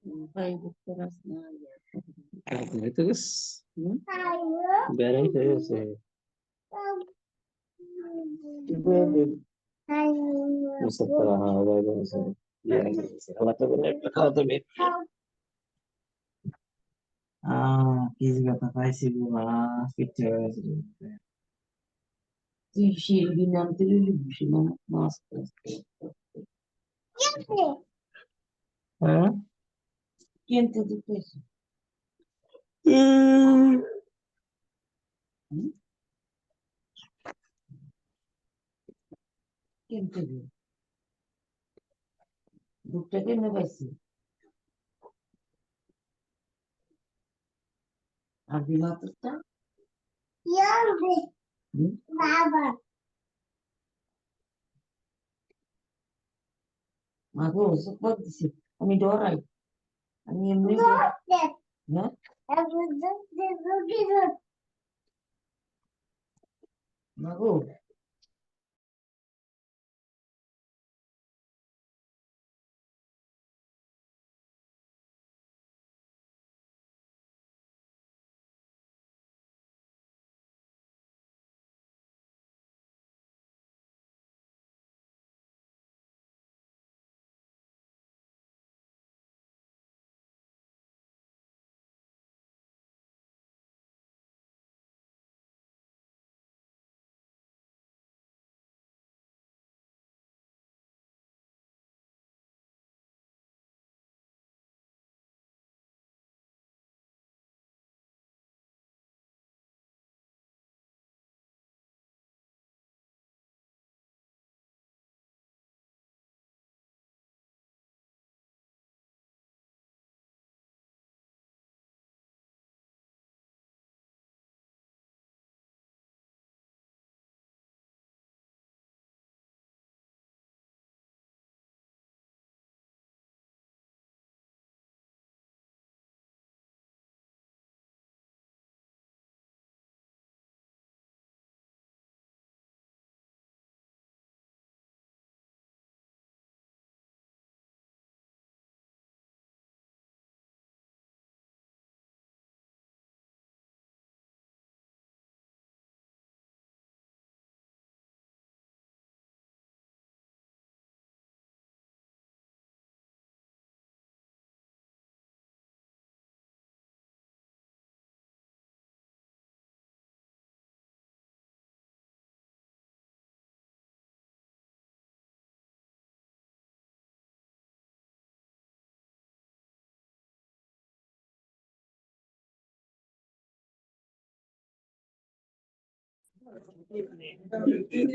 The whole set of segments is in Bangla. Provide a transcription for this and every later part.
Vai doctoras na área. Atletas, better say, Mustafa, yeah, easy কথা পাইছি বাবা পিছে Sì, binante lui, ma basta. হ্যাঁ Niente di questo. Niente di. Dukta ke ne paisi. Ar dimatta? Baba. Mago, so what is it? Ami dorai. Ami emri. Na? Mago.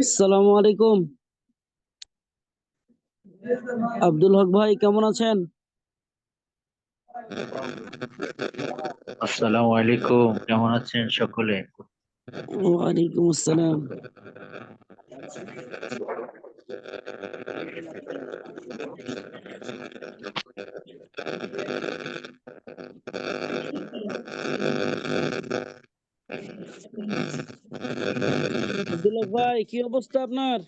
আসসালামু আলাইকুম। আব্দুল হক ভাই কেমন আছেন? আসসালামু আলাইকুম, কেমন আছেন সকলে? ওয়ালাইকুম আসসালাম। আব্দুল হক ভাই কি অবস্থা আপনার?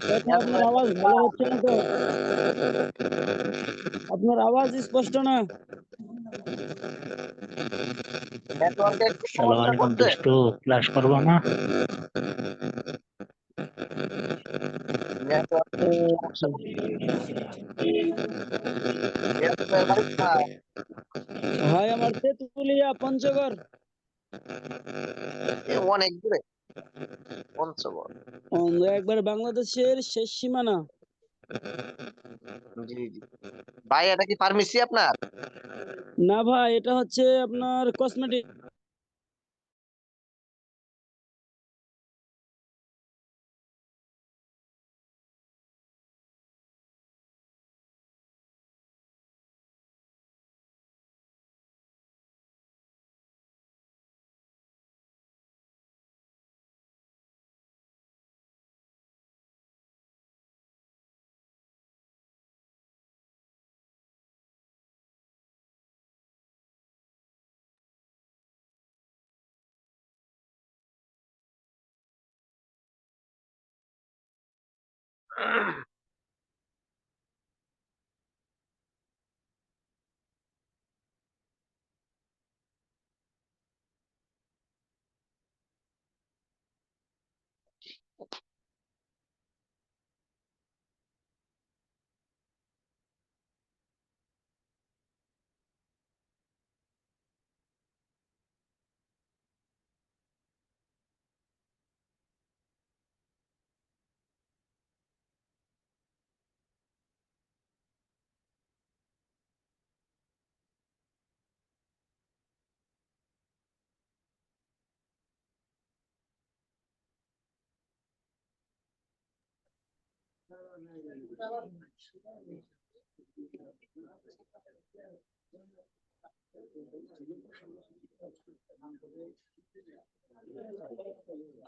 কথা আপনার আওয়াজ ভালো হচ্ছে না তো, আপনার আওয়াজ স্পষ্ট না। সালাম আলাইকুম দুষ্টু, ক্লাস করবো না? ও, আচ্ছা। ভাই আমার তেতুলিয়া পঞ্চগড়। অনেক দূরে পঞ্চগড়। একবার বাংলাদেশের শেষ সীমানা। জি জি ভাই, এটা কি ফার্মেসি আপনার? না ভাই, এটা হচ্ছে আপনার কসমেটিক।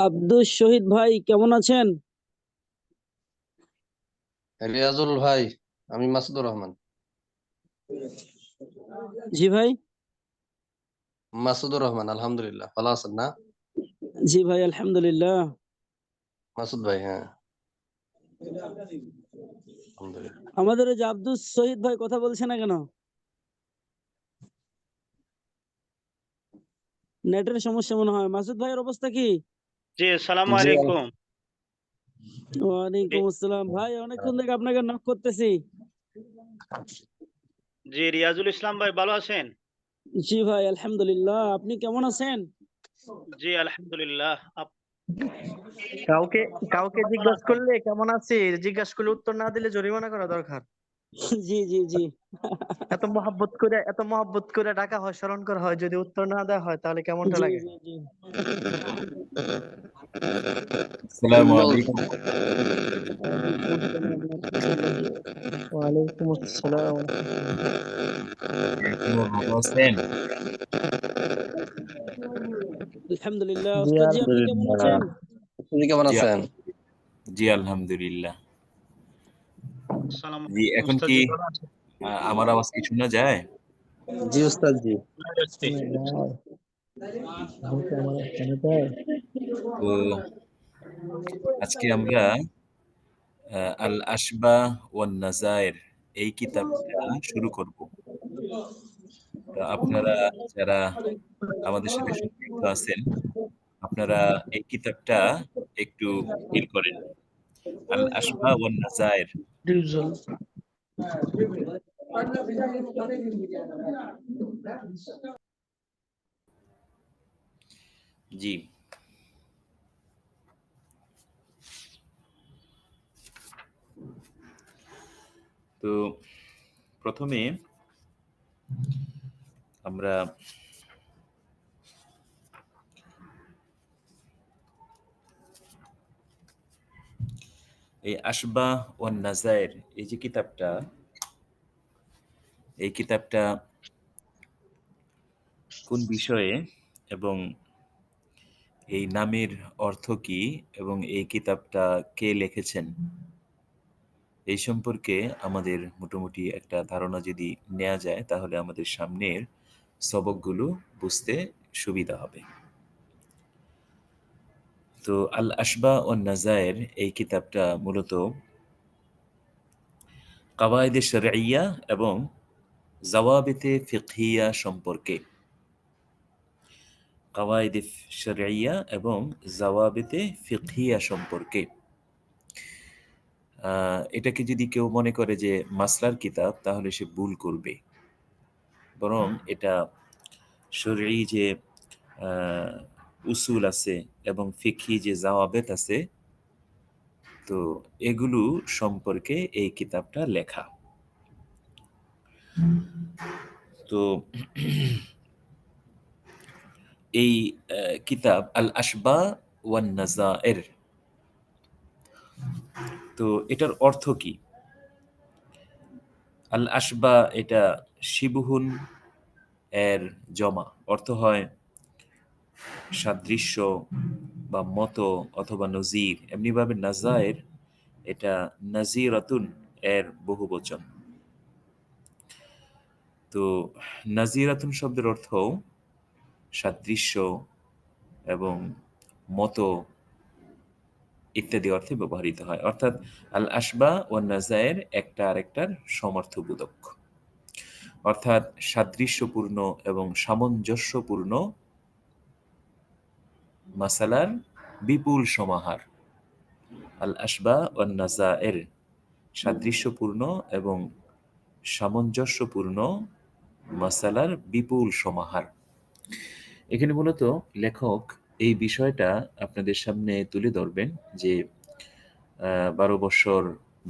আব্দুল শহীদ ভাই কেমন আছেন? রিয়াজুল ভাই, আমি মাসুদুর রহমান। জি ভাই। মাসুদুর রহমান, আলহামদুলিল্লাহ। ভালো আছেন না? জি ভাই, আলহামদুলিল্লাহ। মাসুদ ভাই, হ্যাঁ আলহামদুলিল্লাহ। আমাদের ওই যে আব্দুল শহীদ ভাই কথা বলছে না কেন? নেটের সমস্যা মনে হয়। মাসুদ ভাইয়ের অবস্থা কি? জি, আসসালামু জি, আলাইকুম। ওয়ালাইকুম আসসালাম। ভাই অনেকক্ষণ থেকে আপনাকে নক করতেছি। জি, রিয়াজুল ইসলাম ভাই ভালো আছেন? জি ভাই, আলহামদুলিল্লাহ। আপনি কেমন আছেন? জি, আলহামদুলিল্লাহ। কাউকে কাউকে কেমন জিজ্ঞাসা আছেন? করলে কেমন আছিস জিজ্ঞাসা করলে উত্তর না দিলে জরিমানা করা দরকার। জি জি জি। এত মহব্বত করে ডাকা হয়, স্মরণ করা হয়, যদি উত্তর না দেওয়া হয় তাহলে কেমনটা জি লাগে? জি জি। আসসালামু ঠিক আলাইকুম। ওয়ালাইকুম আসসালাম। আপনারা ভালো আছেন? আলহামদুলিল্লাহ। জি ওস্তাদ জি, আপনি কেমন আছেন? আপনি কেমন জি আছেন? জি আলহামদুলিল্লাহ। আসসালামু জি আলাইকুম। এখন উস্তাদ কি জি ভালো আছেন? আমার আওয়াজ কি শোনা যায়? জি উস্তাদ জি। তো আজকে আমরা আল আশবাহ ওয়ান নাজায়ের এই কিতাবটা শুরু করব। তো আপনারা যারা আমাদের সাথে সম্পৃক্ত আছেন, আপনারা এই কিতাবটা একটু ফিল করেন। আল আশবাহ ওয়ান নাজায়ের। জি, তো প্রথমে আমরা এই আশবাহ ওয়ান নাজায়ের এই যে কিতাবটা, এই কিতাবটা কোন বিষয়ে এবং এই নামের অর্থ কি এবং এই কিতাবটা কে লিখেছেন এই সম্পর্কে আমাদের মোটামুটি একটা ধারণা যদি নেওয়া যায় তাহলে আমাদের সামনের সবকগুলো বুঝতে সুবিধা হবে। তো আল আশবাহ ওয়ান নাজায়ের এই কিতাবটা মূলত কাওয়ায়েদে শরঈয়া এবং জাওয়াবিতে ফিকহিয়া সম্পর্কে, কাওয়ায়েদে শরঈয়া এবং জাওয়াবিতে ফিকহিয়া সম্পর্কে। এটাকে যদি কেউ মনে করে যে মাসলার কিতাব তাহলে সে ভুল করবে, বরং এটা শরঈ যে উসুল আছে এবং ফিকহি যে জাওয়াবেত আছে, তো এগুলো সম্পর্কে এই কিতাবটা লেখা। তো এই কিতাব আল আশবাহ ওয়ান নাজায়ের, তো এটার অর্থ কি? আল আশবা এটা শিবহুন এর জমা, অর্থ হয় সাদৃশ্য বা মতো অথবা নজির। এমনিভাবে নাজায়ের এটা নাজিরাতুন এর বহুবচন। তো নাজিরাতুন শব্দের অর্থ সাদৃশ্য এবং মতো ইত্যাদি অর্থে ব্যবহৃত হয়। অর্থাৎ আল আশবা ওয়ান নাজায়ের একটা আরেকটার সমর্থবোধক, অর্থাৎ সাদৃশ্যপূর্ণ এবং সামঞ্জস্যপূর্ণ মাসালার বিপুল সমাহার। আল আশবা ওয়ান নাজায়ের সাদৃশ্যপূর্ণ এবং সামঞ্জস্যপূর্ণ মাসালার বিপুল সমাহার। এখানে মূলত লেখক এই বিষয়টা আপনাদের সামনে তুলে ধরবেন যে 12 বছর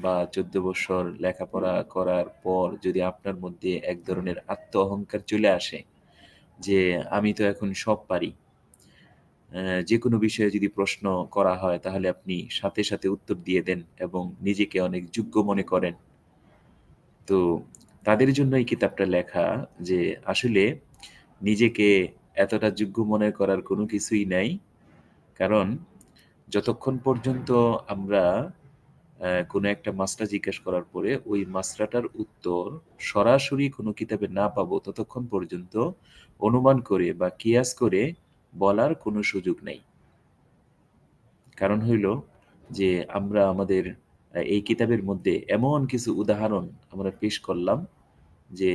বা 14 বছর লেখাপড়া করার পর যদি আপনার মধ্যে এক ধরনের আত্ম অহংকার চলে আসে যে আমি তো এখন সব পারি, যে কোনো বিষয়ে যদি প্রশ্ন করা হয় তাহলে আপনি সাথে সাথে উত্তর দিয়ে দেন এবং নিজেকে অনেক যোগ্য মনে করেন, তো তাদের জন্য এই কিতাবটা লেখা যে আসলে নিজেকে এতটা যোগ্য মনে করার কোনো কিছুই নাই। কারণ যতক্ষণ পর্যন্ত আমরা কোনো একটা মাসলা জিজ্ঞাসা করার পরে ওই মাসলাটার উত্তর সরাসরি কোনো কিতাবে না পাবো, ততক্ষণ পর্যন্ত অনুমান করে বা কিয়াস করে বলার কোনো সুযোগ নেই। কারণ হইল যে আমরা আমাদের এই কিতাবের মধ্যে এমন কিছু উদাহরণ আমরা পেশ করলাম যে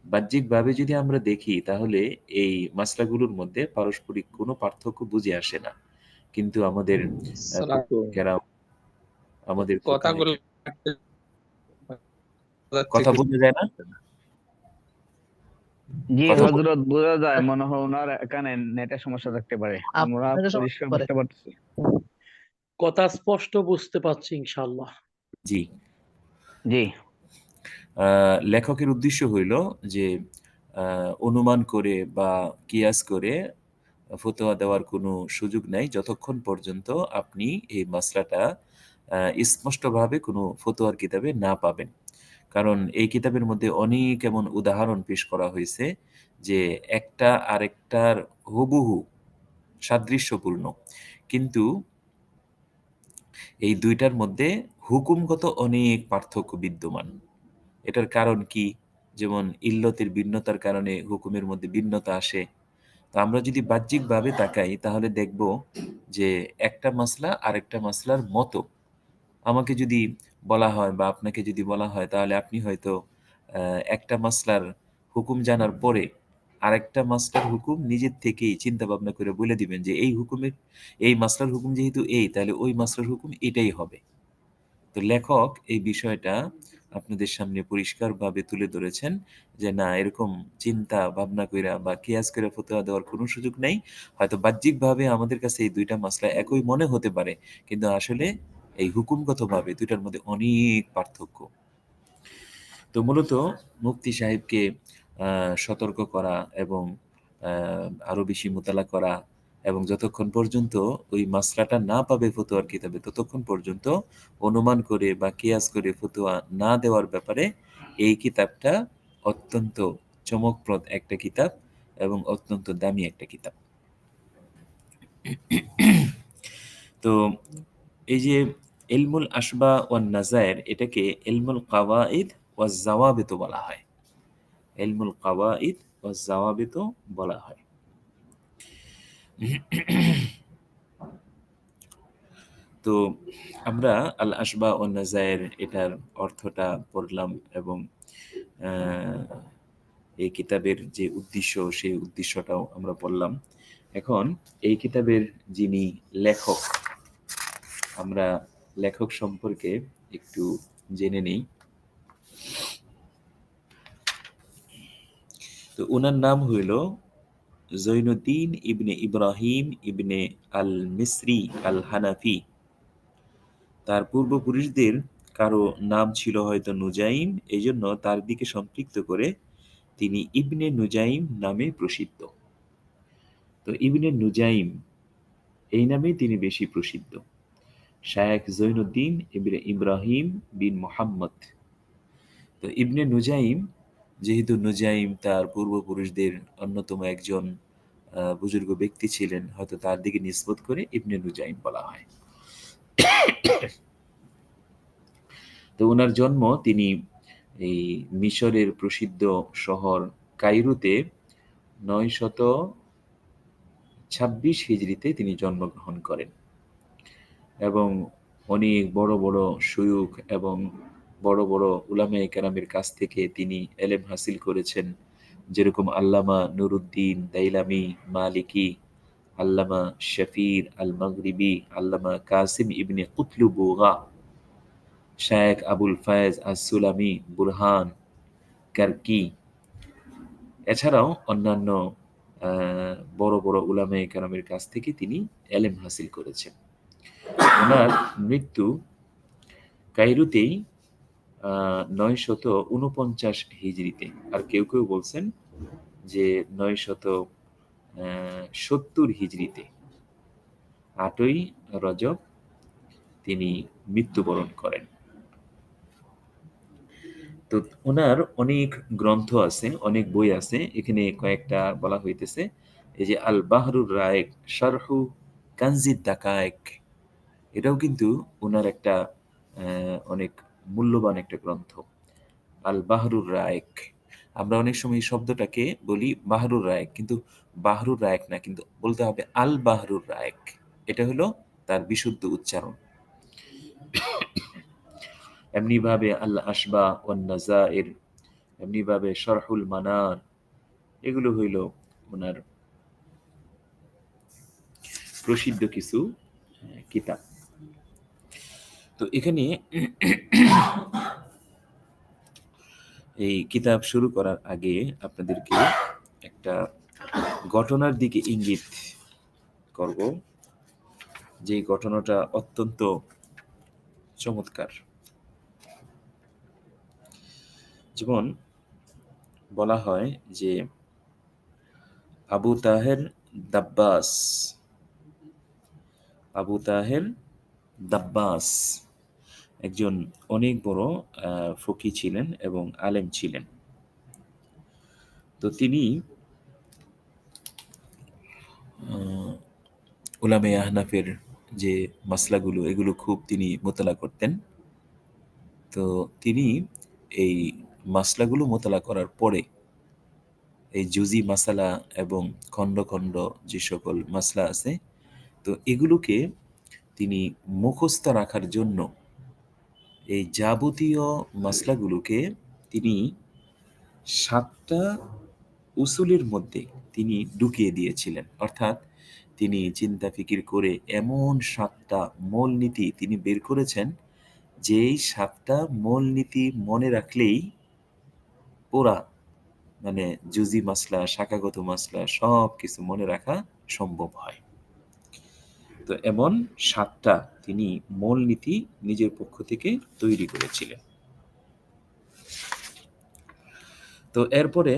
বাহ্যিকভাবে যদি আমরা দেখি তাহলে এই মাসলাগুলোর মধ্যে পারস্পরিক কোনো পার্থক্য বুঝে আসে না, কিন্তু আমাদের কেরাম, আমাদের কথাগুলো কথা বোঝা যায় না। জি কথা হযরত বোঝা যায়, মনে হয় ওনার এখানে নেটের সমস্যা থাকতে পারে, আমরা আপনাদের সমস্যা পরিষ্কার পারে। বুঝতে পারতেছি। কথা স্পষ্ট বুঝতে পারছি ইনশাআল্লাহ। জি, জি লেখকের উদ্দেশ্য হইল যে অনুমান করে বা কিয়াস করে ফতোয়া দেওয়ার কোনো সুযোগ নাই যতক্ষণ পর্যন্ত আপনি এই মাসলাটা স্পষ্টভাবে কোনো ফতোয়ার কিতাবে না পাবেন। কারণ এই কিতাবের মধ্যে অনেক এমন উদাহরণ পেশ করা হয়েছে যে একটা আরেকটার হুবহু সাদৃশ্যপূর্ণ, কিন্তু এই দুইটার মধ্যে হুকুমগত অনেক পার্থক্য বিদ্যমান। এটার কারণ কি? যেমন ইল্লতের ভিন্নতার কারণে হুকুমের মধ্যে ভিন্নতা আসে। তো আমরা যদি বাহ্যিকভাবে তাকাই তাহলে দেখব যে একটা মাসলা আরেকটা মাসলার মতো। আমাকে যদি বলা হয় বা আপনাকে যদি বলা হয় তাহলে আপনি হয়তো একটা মাসলার হুকুম জানার পরে আরেকটা মাসলার হুকুম নিজের থেকেই চিন্তা ভাবনা করে বলে দিবেন যে এই হুকুমের, এই মাসলার হুকুম যেহেতু এই, তাহলে ওই মাসলার হুকুম এটাই হবে। তো লেখক এই বিষয়টা আপনাদের সামনে পরিষ্কারভাবে তুলে ধরেছেন যে না, এরকম চিন্তা ভাবনা কইরা বা কিয়াস করে ফতোয়া দেওয়ার কোনো সুযোগ নাই। হয়তো বাহ্যিকভাবে আমাদের কাছে এই দুইটা মাসলা একই মনে হতে পারে, কিন্তু আসলে এই হুকুমগতভাবে দুইটার মধ্যে অনেক পার্থক্য। তো মূলত মুফতি সাহেবকে সতর্ক করা এবং আরো বেশি মোতালা করা এবং যতক্ষণ পর্যন্ত ওই মাসলাটা না পাবে ফতোয়ার কিতাবে ততক্ষণ পর্যন্ত অনুমান করে বা কিয়াস করে ফতোয়া না দেওয়ার ব্যাপারে এই কিতাবটা অত্যন্ত চমকপ্রদ একটা কিতাব এবং অত্যন্ত দামি একটা কিতাব। তো এই যে ইলমুল আশবা ওয়ান নাজায়ের, এটাকে ইলমুল কাওয়াইদ ওয়াজ জাওয়াবিত বলা হয়। ইলমুল কাওয়াইদ ওয়াজ জাওয়াবিত বলা হয়। তো আমরা আল আশবা ওয়ান নাজায়ের এটার অর্থটা পড়লাম এবং এই কিতাবের যে উদ্দেশ্য সেই উদ্দেশ্যটাও আমরা পড়লাম। এখন এই কিতাবের যিনি লেখক, আমরা লেখক সম্পর্কে একটু জেনে নেই। তো ওনার নাম হইল জৈনুদ্দিন ইবনে ইব্রাহিম ইবনে আল মিসরি আল হানাফি। তার পূর্বপুরুষদের কারো নাম ছিল হয়তো নুজাইম, এই জন্য তার দিকে সম্পৃক্ত করে তিনি ইবনে নুজাইম নামে প্রসিদ্ধ। তো ইবনে নুজাইম এই নামে তিনি বেশি প্রসিদ্ধ। শায়েখ জৈনুদ্দিন ইবনে ইব্রাহিম বিন মোহাম্মদ। তো ইবনে নুজাইম, যেহেতু নুজাইম তার পূর্বপুরুষদের অন্যতম একজন বুজুর্গ ব্যক্তি ছিলেন, হয়তো তার দিকে নিসবত করে ইবনে নুজাইম বলা হয়। তো ওনার জন্ম, তিনি এই মিশরের প্রসিদ্ধ শহর কায়রোতে 926 হিজরিতে তিনি জন্মগ্রহণ করেন। এবং অনেক বড় বড় শুয়ুখ এবং বড় বড় উলামায়ে কেরামের কাছ থেকে তিনি এলেম হাসিল করেছেন, যেরকম আল্লামা নুরুদ্দিন দাইলামি মালিকি, আল্লামা শফির আল মাগরিবি, আল্লামা কাসিম ইবনে কুতলুবুগা, শায়েখ আবুল ফায়েজ আস-সুলামি, বুরহান কারকি, এছাড়াও অন্যান্য বড় বড় উলামায়ে কেরামের কাছ থেকে তিনি এলেম হাসিল করেছেন। ওনার মৃত্যু কায়রোতেই 949 হিজরিতে, আর কেউ কেউ বলছেন যে 970 হিজরিতে 8ই রজব তিনি মৃত্যুবরণ করেন। তো ওনার অনেক গ্রন্থ আছে, অনেক বই আছে, এখানে কয়েকটা বলা হইতেছে। এই যে আল বাহরুর রায়েক শারহু কানজিদ দাকায়েক, এটাও কিন্তু ওনার একটা অনেক মূল্যবান একটা গ্রন্থ, আল বাহরুর রায়েক। আমরা অনেক সময় এই শব্দটাকে বলি বাহরুর রায়েক, কিন্তু বাহরুর রায়েক না, কিন্তু বলতে হবে আল বাহরুর রায়েক, এটা হলো তার বিশুদ্ধ উচ্চারণ। এমনি ভাবে আল আশবা ওয়ান নাজাইর, এমনি ভাবে শরহুল মানার, এগুলো হইল ওনার প্রসিদ্ধ কিছু কিতাব। তো এখানে এই কিতাব শুরু করার আগে আপনাদেরকে একটা ঘটনার দিকে ইঙ্গিত করব, যে ঘটনাটা অত্যন্ত চমৎকার। যেমন বলা হয় যে আবু তাহের দাব্বাস একজন অনেক বড় ফকি ছিলেন এবং আলেম ছিলেন। তো তিনি উলামায়ে আহনাফের যে মাসলাগুলো, এগুলো খুব তিনি মোতালা করতেন। তো তিনি এই মাসলাগুলো মোতালা করার পরে এই জুজি মাসালা এবং খণ্ড খণ্ড যে সকল মাসলা আছে, তো এগুলোকে তিনি মুখস্থ রাখার জন্য এই যাবতীয় মাসলাগুলোকে তিনি 7টা উসুলের মধ্যে তিনি ঢুকিয়ে দিয়েছিলেন। অর্থাৎ তিনি চিন্তা ফিকির করে এমন 7টা মূলনীতি তিনি বের করেছেন, যেই 7টা মূলনীতি মনে রাখলেই পুরা মানে জুজি মাসলা, শাখাগত মাসলা সব কিছু মনে রাখা সম্ভব হয়। তো এমন 7টা তিনি মূলনীতি নিজের পক্ষ থেকে তৈরি করেছিলেন। তো এরপরে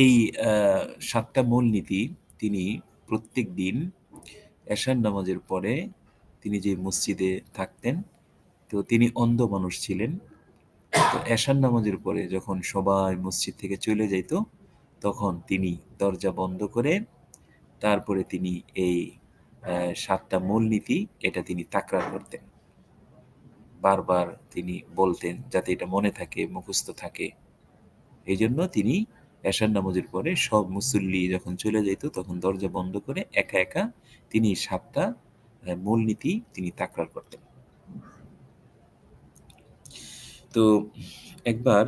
এই 7টা মূলনীতি তিনি প্রত্যেক দিন এশার নামাজের পরে তিনি যে মসজিদে থাকতেন, তো তিনি অন্ধ মানুষ ছিলেন। তো এশার নামাজের পরে যখন সবাই মসজিদ থেকে চলে যাইত, তখন তিনি দরজা বন্ধ করে তারপরে তিনি এই 7টা মূলনীতি এটা তিনি তাকরার করতেন, বারবার তিনি বলতেন, যাতে এটা মনে থাকে, মুখস্থ থাকে। এই জন্য তিনি এশার নামাজের পরে সব মুসল্লি যখন চলে যেত, তখন দরজা বন্ধ করে একা একা তিনি 7টা মূলনীতি তিনি তাকরার করতেন। তো একবার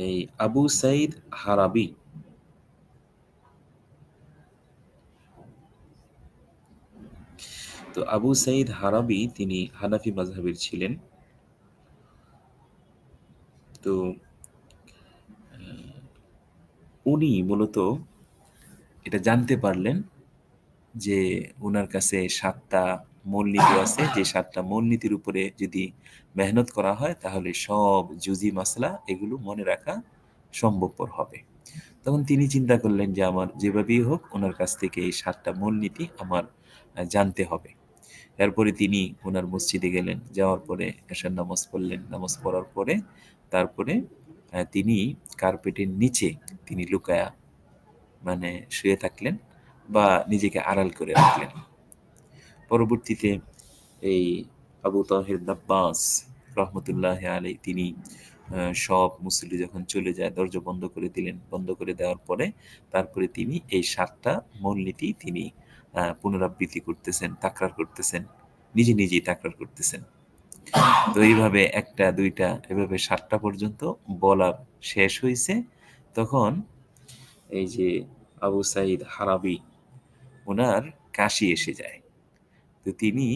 এই আবু সাইদ হারাবি তিনি হানাফি মাযহাবের ছিলেন। তো উনি মূলত এটা জানতে পারলেন যে ওনার কাছে 7টা মূলনীতি আছে, যে 7টা মূলনীতির উপরে যদি মেহনত করা হয় তাহলে সব জুজি মাসলা এগুলো মনে রাখা সম্ভবপর হবে। তখন তিনি চিন্তা করলেন যে আমার যেভাবেই হোক ওনার কাছ থেকে এই 7টা মূলনীতি আমার জানতে হবে। এরপরে তিনি ওনার মসজিদে গেলেন, যাওয়ার পরে এশার নামাজ পড়লেন। নামাজ পড়ার পরে তারপরে তিনি কার্পেটের নিচে তিনি লুকায়া মানে শুয়ে থাকলেন বা নিজেকে আড়াল করে রাখলেন। পরবর্তীতে এই আবু তাহের দাব্বাস রহমতুল্লাহ আলাইহি তিনি সব মুসল্লি যখন চলে যায় দরজা বন্ধ করে দিলেন। বন্ধ করে দেওয়ার পরে তারপরে তিনি এই ৭টা মূলনীতি তিনি পুনরাবৃত্তি করতেছেন, তাকরার করতেছেন, নিজেই তাকরার করতেছেন। তো এইভাবে ১টা ২টা এভাবে ৭টা পর্যন্ত বলা শেষ হইছে। তখন এই যে আবু সাঈদ হারাবী উনার কাশি এসে যায়। তো তিনি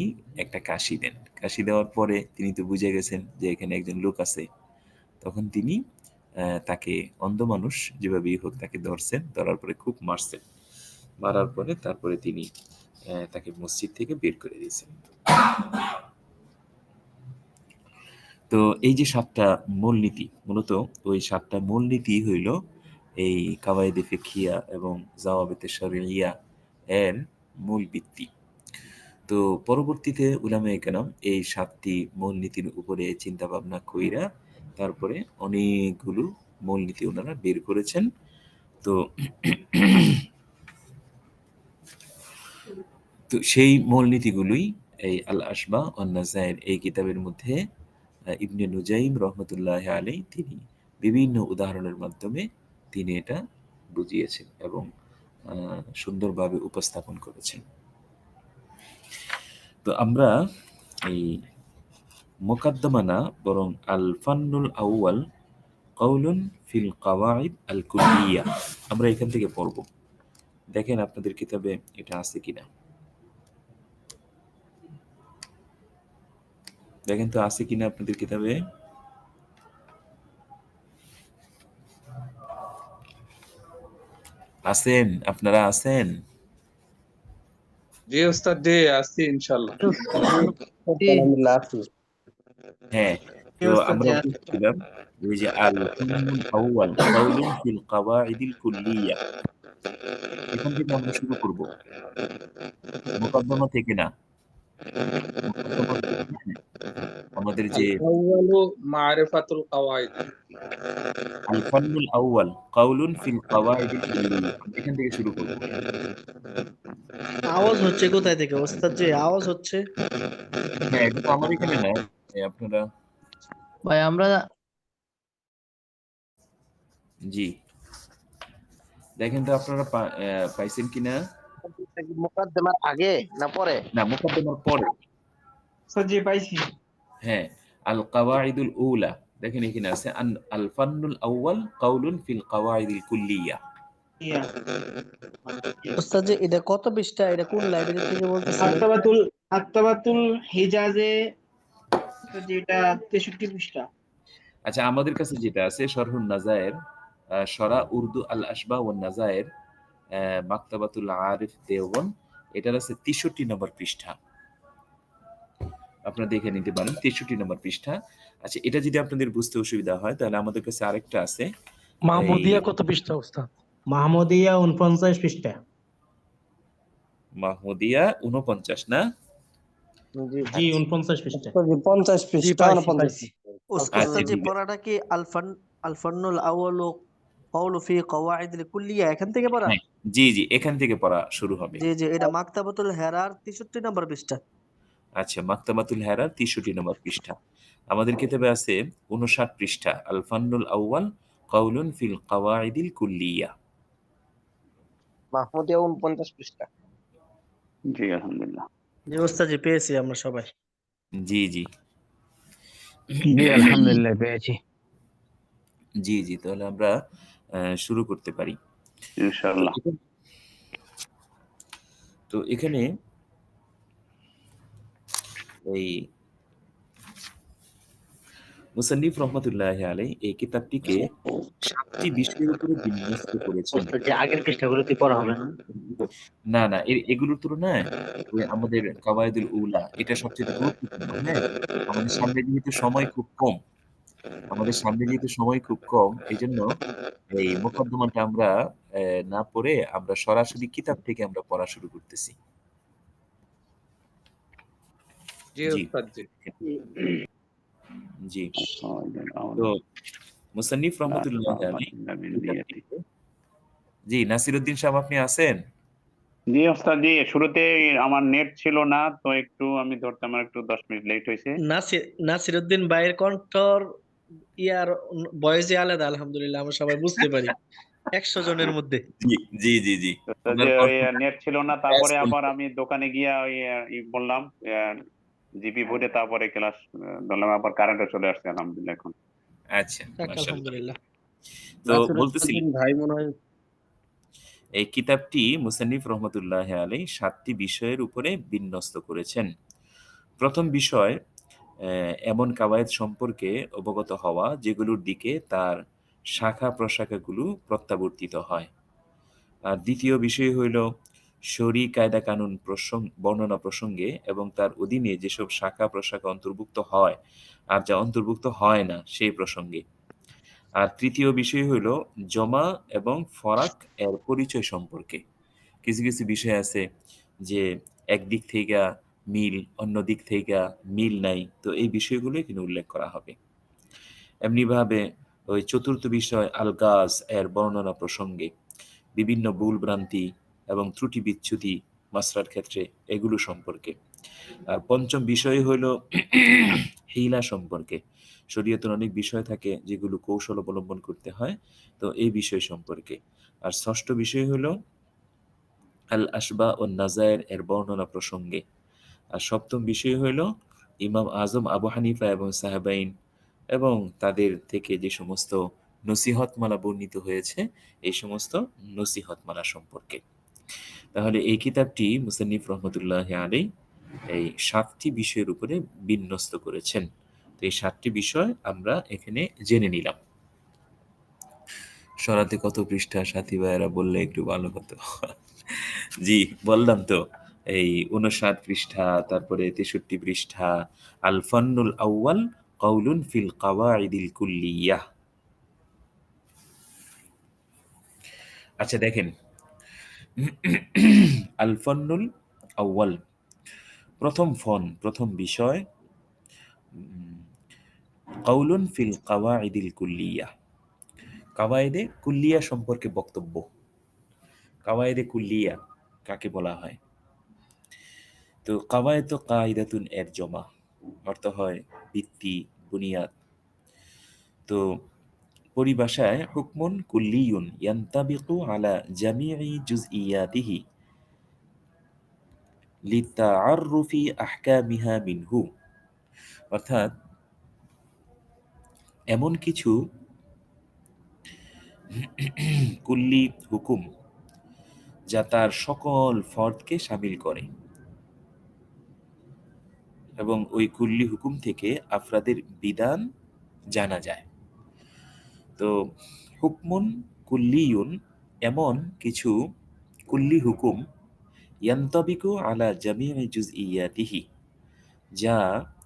একটা কাশি দেন। কাশি দেওয়ার পরে তিনি তো বুঝে গেছেন যে এখানে একজন লোক আছে। তখন তিনি তাকে অন্ধ মানুষ যেভাবেই হোক তাকে ধরছেন, ধরার পরে খুব মারছেন। মারার পরে তারপরে তিনি তাকে মসজিদ থেকে বের করে দিয়েছেন। তো এই যে ৭টা মূলনীতি, মূলত ওই ৭টা মূলনীতি হইল এই কাওয়াইদে ফিকহিয়া এবং জাওয়াবিতে শরঈয়া এর মূল ভিত্তি। তো পরবর্তীতে উলামায়ে কেরাম এই ৭টি মূলনীতির উপরে চিন্তা ভাবনা কইরা তারপরে অনেকগুলো মূলনীতি ওনারা বের করেছেন। তো তো সেই মূলনীতিগুলোই এই আল আশবা ওয়ান নাযায়ের এই কিতাবের মধ্যে ইবনে নুজাইম রহমতুল্লাহ আলাইহি তিনি বিভিন্ন উদাহরণের মাধ্যমে তিনি এটা বুঝিয়েছেন এবং সুন্দরভাবে উপস্থাপন করেছেন। তো আমরা এই মুকাদ্দমা না বরং আল ফান্নুল আউয়াল কাউলুন ফিল কাওয়াইদ আল কুল্লিয়া আমরা এখান থেকে পড়ব। দেখেন আপনাদের কিতাবে এটা আছে কিনা, দেখেন তো আছে কিনা আপনাদের কিতাবে। আছেন? আপনারা আছেন? জি ওস্তাদ, জি আছি ইনশাআল্লাহ। আলহামদুলিল্লাহ আছি। হ্যাঁ, তো আমরা বলছিলাম এই যে আল ফান্নুল আউয়াল কাউলুন ফিল কাওয়াইদিল কুল্লিয়া, এখান থেকে আমরা শুরু করব, মুকাদ্দমা থেকে না। মুকাদ্দমা থেকে আমাদের যে আল-আউয়ালু মারিফাতুল কাওয়াইদ, আল ফান্নুল আউয়াল কাউলুন ফিল কাওয়াইদিল কুল্লিয়া, এখান থেকে শুরু করব। আওয়াজ হচ্ছে কোথায় থেকে ওস্তাদ জি? আওয়াজ হচ্ছে। হ্যাঁ, এটা তো আমার এখানে না, আপনারা ভাই আমরা জি দেখেন তো আপনারা পাইছেন কিনা। মুকাদ্দমার আগে না পরে? না, মুকাদ্দমার পরে। স্যার জি পাইছি। হ্যাঁ, আল কাওয়াইদুল উলা, দেখেন এখানে আছে আল ফান্নুল আউয়াল কাউলুন ফিল কাওয়াইদিল কুল্লিয়া। ওস্তাদ জি এটা কত পৃষ্ঠা? এটা কোন লাইব্রেরি থেকে বলতেছেন? আত্তাবাতুল হিজাজে যেটা 63 পৃষ্ঠা। আচ্ছা, আমাদের কাছে যেটা আছে শরহুন নাযায়ের, শরা উর্দু আল আশবা ওয়ান নাযায়ের, মাকতাবাতুল আরিফ দেওবন্দ, এটার আছে 63 নম্বর পৃষ্ঠা। আপনারা দেখে নিতে পারেন 63 নম্বর পৃষ্ঠা। আচ্ছা, এটা যদি আপনাদের বুঝতে অসুবিধা হয় তাহলে আমাদের কাছে আরেকটা আছে। মাহমুদিয়া কত পৃষ্ঠা ওস্তাদ? মাহমুদিয়া 49 পৃষ্ঠা। মাহমুদিয়া 49 না? জি 49 পৃষ্ঠা। 50 পৃষ্ঠা, 49। ওস্তাদ জি ঠিক আছে। পড়াটা কি আল-ফান্নুল আউয়ালু কাউলু ফি কাওয়াইদিল কুল্লিয়া এখান থেকে পড়া? হ্যাঁ, জি এখান থেকে পড়া শুরু হবে। জি এটা মাকতাবাতুল হেরার 63 নম্বর পৃষ্ঠা। আচ্ছা, মাকতাবাতুল হেরার 63 নম্বর পৃষ্ঠা। আমাদের কিতাবে আছে 59 পৃষ্ঠা, আল ফান্নুল আউয়াল কাউলুন ফিল কাওয়াইদিল কুল্লিয়া। মাহমুদিয়া 49 পৃষ্ঠা। জি আলহামদুলিল্লাহ। জি ওস্তাদ জি পেয়েছি আমরা সবাই। জি জি আলহামদুলিল্লাহ পেয়েছি জি তাহলে আমরা শুরু করতে পারি ইনশাআল্লাহ। তো এখানে এই মুসান্নিফ রহমতুল্লাহ আলাইহি এই কিতাবটিকে 7টি বিষয়ের উপরে বিন্যস্ত করেছেন। ওস্তাদ যে আগের পৃষ্ঠাগুলো কি পড়া হবে না? না এগুলোর তুলনায় ওই আমাদের কাওয়াইদুল উলা এটা সবচেয়ে গুরুত্বপূর্ণ। হ্যাঁ, আমাদের সামনে যেহেতু সময় খুব কম, এই জন্য এই মুকদ্দমাটা আমরা না পড়ে আমরা সরাসরি কিতাব থেকে আমরা পড়া শুরু করতেছি। জি ওস্তাদ জি। জি তো মুসান্নিফ রহমতুল্লাহ আলাইহি, জি নাসিরউদ্দিন সাহেব আপনি আছেন? জি ওস্তাদ জি, শুরুতে আমার নেট ছিল না তো একটু আমি ধরতে আমার একটু 10 মিনিট লেট হয়েছে। নাসিরউদ্দিন ভাইয়ের কণ্ঠর ইয়ার বয়সে আলাদা, আলহামদুলিল্লাহ আমরা সবাই বুঝতে পারি 100 জনের মধ্যে। জি জি জি জি তো আপনার যে ওই কণ্ঠ নেট ছিল না, তারপরে স্পষ্ট। আবার আমি দোকানে গিয়ে ওই বললাম জিপি ভরে তারপরে ক্লাস ধরলাম, আবার কারেন্টে চলে আসছে আলহামদুলিল্লাহ এখন। আচ্ছা, যাক, মাশাআল্লাহ। আলহামদুলিল্লাহ। তো বলতেছি ভাই মনে হয় এই কিতাবটি মুসান্নিফ রহমতুল্লাহ আলাইহি 7টি বিষয়ের উপরে বিন্যস্ত করেছেন। প্রথম বিষয় এমন কাওয়ায়েদ সম্পর্কে অবগত হওয়া যেগুলোর দিকে তার শাখা প্রশাখাগুলো প্রত্যাবর্তিত হয়। আর দ্বিতীয় বিষয় হইল শরী কায়দা কানুন বর্ণনা প্রসঙ্গে এবং তার অধীনে যেসব শাখা প্রশাখা অন্তর্ভুক্ত হয় আর যা অন্তর্ভুক্ত হয় না সেই প্রসঙ্গে। আর তৃতীয় বিষয় হইল জমা এবং ফরাক এর পরিচয় সম্পর্কে। কিছু কিছু বিষয় আছে যে একদিক থেকে মিল, অন্য দিক থেকে মিল নাই, তো এই বিষয়গুলো এখানে উল্লেখ করা হবে। এমনিভাবে ওই চতুর্থ বিষয় আলগাজ এর বর্ণনা প্রসঙ্গে বিভিন্ন ভুল ভ্রান্তি এবং ত্রুটি বিচ্যুতি মাসরার ক্ষেত্রে এগুলো সম্পর্কে। আর পঞ্চম বিষয় হইল হিলা সম্পর্কে। শরীয়তের অনেক বিষয় থাকে যেগুলো কৌশল অবলম্বন করতে হয়, তো এই বিষয় সম্পর্কে। আর ষষ্ঠ বিষয় হইল আল আসবা ও নাজায়ের এর বর্ণনা প্রসঙ্গে। আর সপ্তম বিষয় হইল ইমাম আজম আবু হানিফা এবং সাহাবাইন এবং তাদের থেকে যে সমস্ত নসিহতমালা বর্ণিত হয়েছে এই সমস্ত নসিহতমালা সম্পর্কে। তাহলে এই কিতাবটি মুসান্নিফ রহমতুল্লাহ আলাইহি এই 7টি বিষয়ের উপরে বিন্যস্ত করেছেন। তো এই 7টি বিষয় আমরা এখানে জেনে নিলাম। সরাতে কত পৃষ্ঠা সাথী ভাইয়েরা বললে একটু ভালো হতো। জি বললাম তো, এই 59 পৃষ্ঠা, তারপরে 63 পৃষ্ঠা, আল ফান্নুল আউয়াল কাউলুন ফিল কাওয়াইদিল কুল্লিয়াহ। আচ্ছা দেখেন, আল ফান্নুল আউয়াল প্রথম বিষয় কাউলুন ফিল কাওয়াইদিল কুল্লিয়াহ। কাওয়াইদে কুল্লিয়া সম্পর্কে বক্তব্য। কাওয়াইদে কুল্লিয়া কাকে বলা হয়? তো কাওয়ায়েদ তো কায়দাতুন এর জমা, অর্থ হয় ভিত্তি, বুনিয়াদ। তো পরিভাষায় হুকমুন কুল্লিয়ুন ইয়ান্তাবিকু আলা জামিই জুজইয়াতিহি লিতাআররুফি আহকামিহা মিনহু। অর্থাৎ এমন কিছু কুল্লি হুকুম যা তার সকল ফরদকে শামিল করে এবং ওই কুল্লি হুকুম থেকে আফরাদের বিধান জানা যায়। তো হুকমুন কুল্লিয়ুন এমন কিছু কুল্লি হুকুম ইয়ান্তাবিকু আলা জামিই জুজইয়াতিহি যা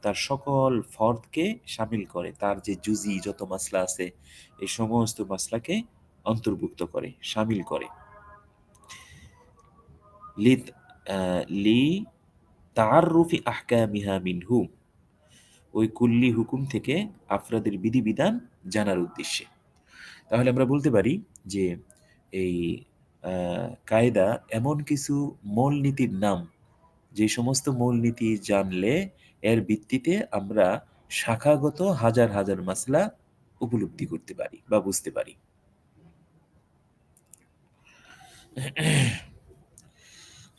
তার সকল ফরদকে শামিল করে, তার যে জুজি যত মাসলা আছে এই সমস্ত মাসলাকে অন্তর্ভুক্ত করে, শামিল করে। লি তাআররুফি আহকামিহা মিনহু, ওই কুল্লি হুকুম থেকে আফরাদের বিধিবিধান জানার উদ্দেশ্যে। তাহলে আমরা বলতে পারি যে এই কায়দা এমন কিছু মূলনীতির নাম যে সমস্ত মূলনীতি জানলে এর ভিত্তিতে আমরা শাখাগত হাজার হাজার মাসলা উপলব্ধি করতে পারি বা বুঝতে পারি।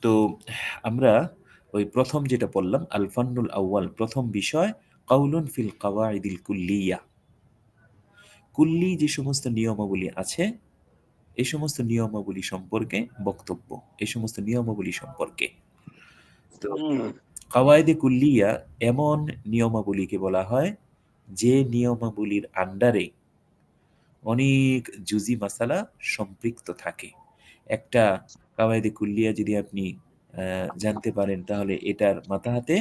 তো আমরা ওই প্রথম যেটা বললাম আল ফান্নুল আউয়াল, প্রথম বিষয় কাউলুন ফিল কাওয়াইদিল কুল্লিয়া। কুল্লি যে সমস্ত নিয়মাবলী আছে এই সমস্ত নিয়মাবলী সম্পর্কে বক্তব্য, এই সমস্ত নিয়মাবলী সম্পর্কে। তো কাওয়াইদে কুল্লিয়া এমন নিয়মাবলীকে বলা হয় যে নিয়মাবলীর আন্ডারে অনেক জুজি মাসালা সম্পৃক্ত থাকে। একটা কাওয়াইদে কুল্লিয়া যদি আপনি জানতে পারেন তাহলে এটার মাথাহাতে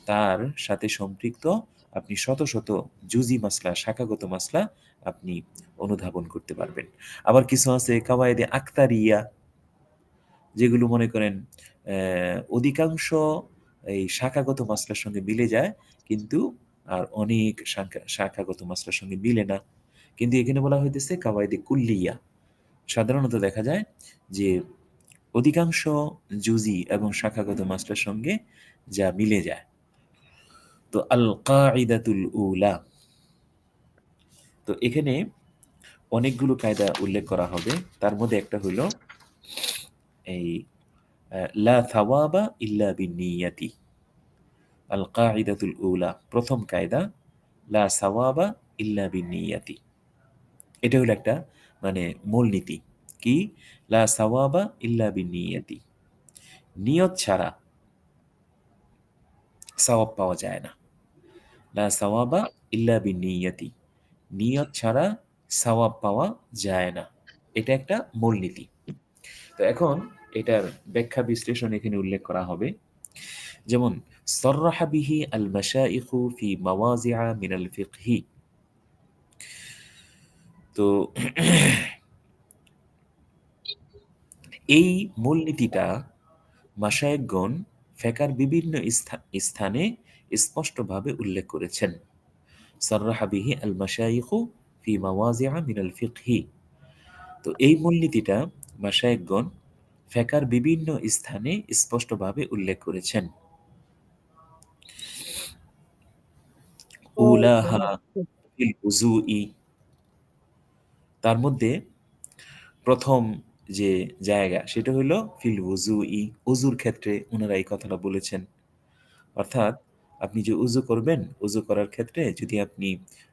তার সাথে সম্পৃক্ত আপনি শত শত জুজি মাসলা, শাখাগত মাসলা আপনি অনুধাবন করতে পারবেন। আবার কিছু আছে কাওয়াইদে আক্তারিয়া, যেগুলো মনে করেন অধিকাংশ এই শাখাগত মাসলার সঙ্গে মিলে যায় কিন্তু আর অনেক শাখাগত মাসলার সঙ্গে মিলে না। কিন্তু এখানে বলা হইতেছে কাওয়াইদে কুল্লিয়া। সাধারণত দেখা যায় যে অধিকাংশ জুজি এবং শাখাগত মাসলার সঙ্গে যা মিলে যায়। তো আল কাঈদাতুল উলা, তো এখানে অনেকগুলো কায়দা উল্লেখ করা হবে, তার মধ্যে একটা হইল এই লা থাওয়াবা ইল্লা বিন্নিয়াতি, আল কাইদাতুল উলা, প্রথম কায়দা লা সাওয়াবা ইল্লা বিন্নিয়াতি। এটা হলো একটা মানে মূলনীতি কি, লা সাওয়াবা ইল্লা বিন্নিয়াতি, নিয়ত ছাড়া সওয়াব পাওয়া যায় না। লা সাওয়াবা ইল্লা বিন্নিয়াতি, নিয়ত ছাড়া সওয়াব পাওয়া যায় না, এটা একটা মূলনীতি। তো এখন এটার ব্যাখ্যা বিশ্লেষণ এখানে উল্লেখ করা হবে। যেমন সররাহা বিহি আল মাশাইখু ফি মাওয়াজিআ মিনাল ফিকহি। তো এই মূলনীতিটা মাশায়েখগণ ফিকহের বিভিন্ন স্থানে স্পষ্টভাবে উল্লেখ করেছেন। সররাহা বিহি আল মাশাইখু ফি মাওয়াজিআ মিনাল ফিকহি। তো এই মূলনীতিটা মাশায়েখগণ ফিকহের বিভিন্ন স্থানে স্পষ্টভাবে উল্লেখ করেছেন। উলাহা ফিল উজুই, তার মধ্যে প্রথম যে জায়গা সেটা হলো ফিল উজুই, উজুর ক্ষেত্রে ওনারা এই কথাটা বলেছেন। অর্থাৎ আপনি যে উজু করবেন, উজু করার ক্ষেত্রে যদি আপনি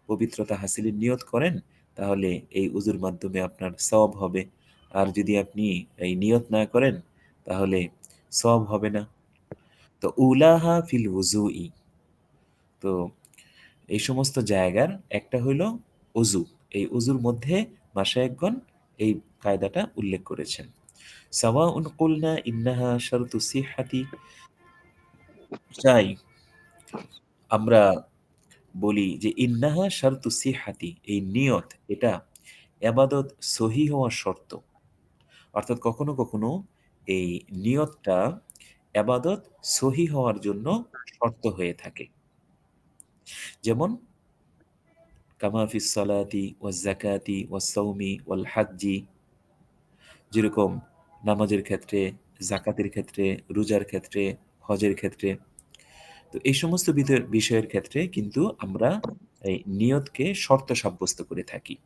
পবিত্রতা হাসিলের নিয়ত করেন, তাহলে এই উজুর মাধ্যমে আপনার সওয়াব হবে। আর যদি আপনি এই নিয়ত না করেন, তাহলে সওয়াব হবে না। তো উলাহা ফিল উজুই, তো এই সমস্ত জায়গার একটা হইল উজু। এই উজুর মধ্যে মাশায়েখগণ এই কায়দাটা উল্লেখ করেছেন। সাওয়াউন কুলনা ইন্নাহা শারতু সিহহাতি, চাই আমরা বলি যে ইন্নাহা শারতু সিহহাতি, এই নিয়ত এটা ইবাদত সহি হওয়ার শর্ত। অর্থাৎ কখনো কখনো এই নিয়তটা ইবাদত সহি হওয়ার জন্য শর্ত হয়ে থাকে। যেমন কামা ফিস সালাতি ওয়াজ যাকাতি ওয়াস সাওমি ওয়াল হাজ্জি, যেরকম নামাজের ক্ষেত্রে, যাকাতের ক্ষেত্রে, রোজার ক্ষেত্রে, হজের ক্ষেত্রে। তো এই সমস্ত বিষয়ের ক্ষেত্রে কিন্তু আমরা এই নিয়তকে শর্ত সাব্যস্ত করে থাকি।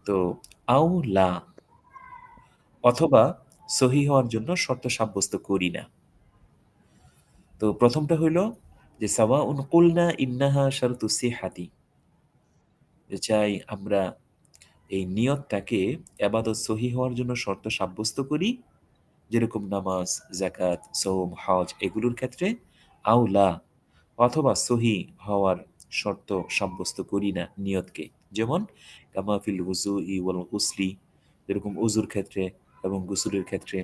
তো আও লা, অথবা সহি হওয়ার জন্য শর্ত সাব্যস্ত করি না। তো প্রথমটা হইল যে সাওয়াউন কুলনা ইন্নাহা শারতু সিহহাতি, যে চাই আমরা এই নিয়তটাকে ইবাদত সহি হওয়ার জন্য শর্ত সাব্যস্ত করি, যেরকম নামাজ, যাকাত, সওম, হজ এগুলোর ক্ষেত্রে। আউলা, অথবা সহি হওয়ার শর্ত সাব্যস্ত করি না নিয়তকে, যেমন কামা ফিল উজুই ওয়াল গুসলি, যেরকম উজুর ক্ষেত্রে এবং গোসলের ক্ষেত্রে।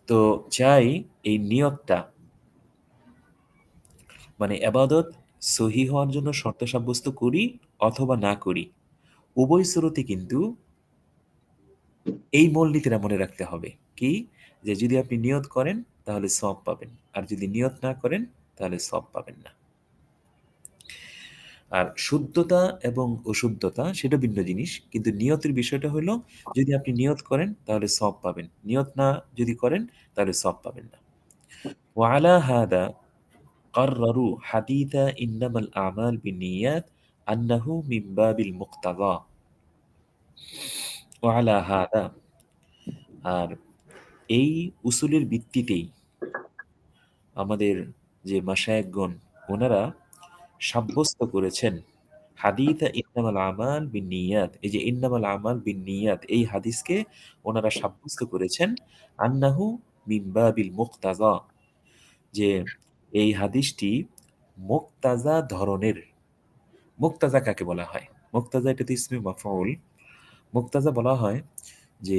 তো চাই এই নিয়তটা মানে ইবাদত সহি হওয়ার জন্য শর্ত সাব্যস্ত করি অথবা না করি, উভয় স্রোতে কিন্তু এই মূলনীতিটা মনে রাখতে হবে কি, যে যদি আপনি নিয়ত করেন তাহলে সওয়াব পাবেন, আর যদি নিয়ত না করেন তাহলে সওয়াব পাবেন না। আর শুদ্ধতা এবং অশুদ্ধতা সেটা ভিন্ন জিনিস, কিন্তু নিয়তের বিষয়টা হলো যদি আপনি নিয়ত করেন তাহলে সওয়াব পাবেন, নিয়ত না যদি করেন তাহলে সওয়াব পাবেন না। ওয়ালা হাদা قرروا حديث إنما الأعمال بالنيات أنه من باب المقتضى وعلى هذا, আর এই উসুলের ভিত্তিতেই আমাদের যে মাশায়েখগণ ওনারা সাব্যস্ত করেছেন হাদিথ ইন্নামাল আমাল বিন্নিয়াত, এই যে ইন্নামাল আমাল বিন্নিয়াত এই হাদিসকে ওনারা সাব্যস্ত করেছেন আন্নাহু মিন বাবিল মুক্তাজা, যে এই হাদিসটি মুক্তাজা ধরনের। মুক্তাজা কাকে বলা হয়? মুক্তাজা এটা তো ইসমে মাফউল। মুক্তাজা বলা হয় যে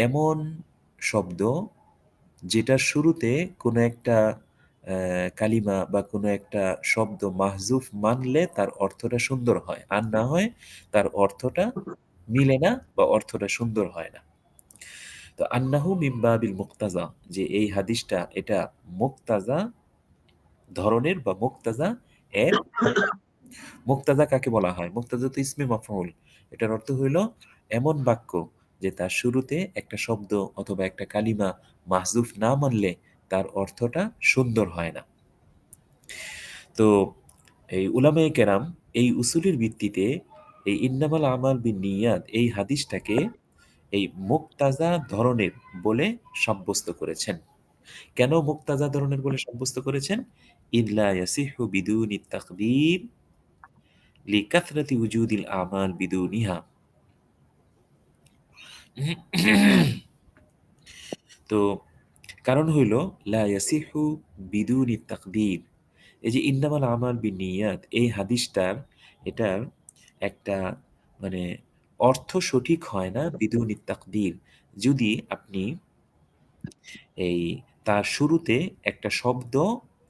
এমন শব্দ যেটার শুরুতে কোনো একটা কালিমা বা কোনো একটা শব্দ মাহজুফ মানলে তার অর্থটা সুন্দর হয়, আর না হয় তার অর্থটা মিলে না বা অর্থটা সুন্দর হয় না। তো আন্নাহু মিন বাবিল মুক্তাজা, যে এই হাদিসটা এটা মুক্তাজা ধরনের বা মুক্তাজা এর। মুক্তাজা কাকে বলা হয়? মুক্তাজা তো ইসমে মাফউল, এটার অর্থ হইল এমন বাক্য যে তার শুরুতে একটা শব্দ অথবা একটা কালিমা মাহজুফ না মানলে তার অর্থটা সুন্দর হয় না। তো এই উলামায়ে কেরাম এই উসুলের ভিত্তিতে এই ইন্নামাল আমাল বিন্নিয়াত এই হাদিসটাকে এই মুক্তাজা ধরনের বলে সাব্যস্ত করেছেন। কেন মুক্তাজা ধরনের বলে সাব্যস্ত করেছেন? ইল্লা ইয়াসিহু বিদুনি তাকদীর লিকাথরাতি উজুদিল আমাল বিদুনিহা। তো কারণ হইল লা ইয়াসিহু বিদুনি তাকদীর, এই যে ইন্নামাল আমাল বিন্নিয়াত এই হাদিসটার এটার একটা মানে অর্থ সঠিক হয় না বিদুনি তাকদীর, যদি আপনি এই তার শুরুতে একটা শব্দ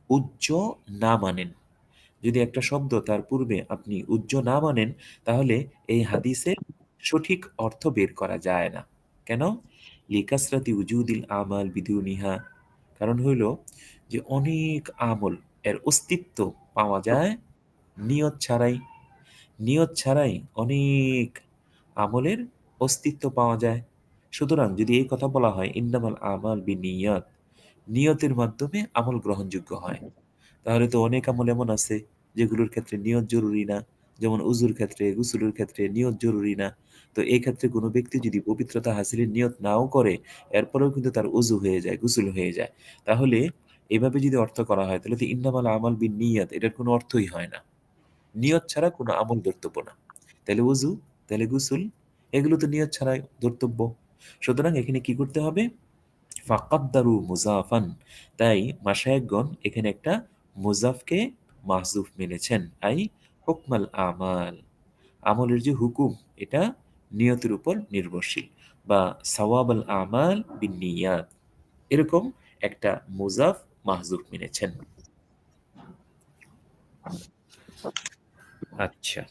উজ্জ না মানেন। যদি একটা শব্দ তার পূর্বে আপনি উজ্জ না মানেন, তাহলে এই হাদিসের সঠিক অর্থ বের করা যায় না। কেন? লিকাসরাতি উজুদিল আমাল বিদুনিহা, কারণ হইল যে অনেক আমল এর অস্তিত্ব পাওয়া যায় নিয়ত ছাড়াই। নিয়ত ছাড়াই অনেক আমলের অস্তিত্ব পাওয়া যায়। সুতরাং যদি এই কথা বলা হয় ইন্নামাল আমাল বিনিয়াত, নিয়তের মাধ্যমে আমল গ্রহণযোগ্য হয়, তাহলে তো অনেক আমল এমন আছে যেগুলোর ক্ষেত্রে নিয়ত জরুরি না, যেমন উজুর ক্ষেত্রে, গুসুলের ক্ষেত্রে নিয়ত জরুরি না। তো এই ক্ষেত্রে কোনো ব্যক্তি যদি পবিত্রতা হাসিলের নিয়ত নাও করে, এরপরেও কিন্তু তার উজু হয়ে যায়, গুসুল হয়ে যায়। তাহলে এভাবে যদি অর্থ করা হয়, তাহলে তো ইন্নামাল আমাল বিন নিয়াত এটার কোনো অর্থই হয় না। নিয়ত ছাড়া কোনো আমল ধর্তব্য না। তাহলে উজু, তাহলে গুসুল, এগুলো তো নিয়ত ছাড়াই ধর্তব্য। সুতরাং এখানে কি করতে হবে? ফাকাদ্দারু মুজাফান, তাই মাশায়েখগণ এখানে একটা মুজাফকে মাহজুফ মেনেছেন, আই হুকমাল আমাল, আমলের যে হুকুম এটা নিয়তের উপর নির্ভরশীল, বা সাওয়াবাল আমাল বিন্নিয়াত, এরকম একটা মুজাফ মাহজুফ মেনেছেন। আচ্ছা,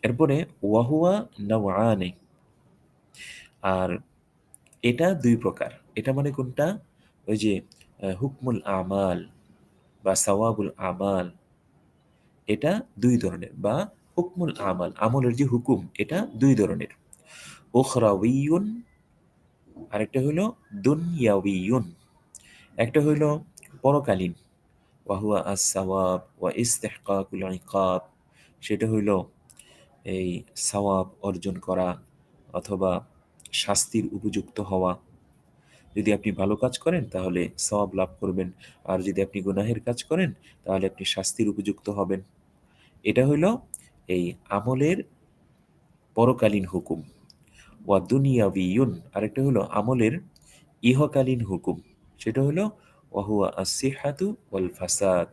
এরপরে ওয়াহুয়া নাওয়ানে, আর এটা দুই প্রকার। এটা মানে কোনটা? ওই যে হুকমুল আমাল বা সাওয়াবুল আমাল, এটা দুই ধরনের, বা হুকমুল আমাল আমলের যে হুকুম এটা দুই ধরনের। উখরাউইয়ুন, আরেকটা হইলো দুনিয়াউইয়ুন। একটা হইলো পরকালীন, ওয়াহুয়া আস-সাওয়াব ওয়া ইস্তিহকাকুল ইকাব, সেটা হইলো এই সওয়াব অর্জন করা অথবা শাস্তির উপযুক্ত হওয়া। যদি আপনি ভালো কাজ করেন তাহলে সওয়াব লাভ করবেন, আর যদি আপনি গুনাহের কাজ করেন তাহলে আপনি শাস্তির উপযুক্ত হবেন। এটা হইল এই আমলের পরকালীন হুকুম। ওয়া দুনিয়াবিয়ুন, আরেকটা হলো আমলের ইহকালীন হুকুম, সেটা হলো ওয়াহুয়া আসিহাতু ওয়াল ফাসাদ,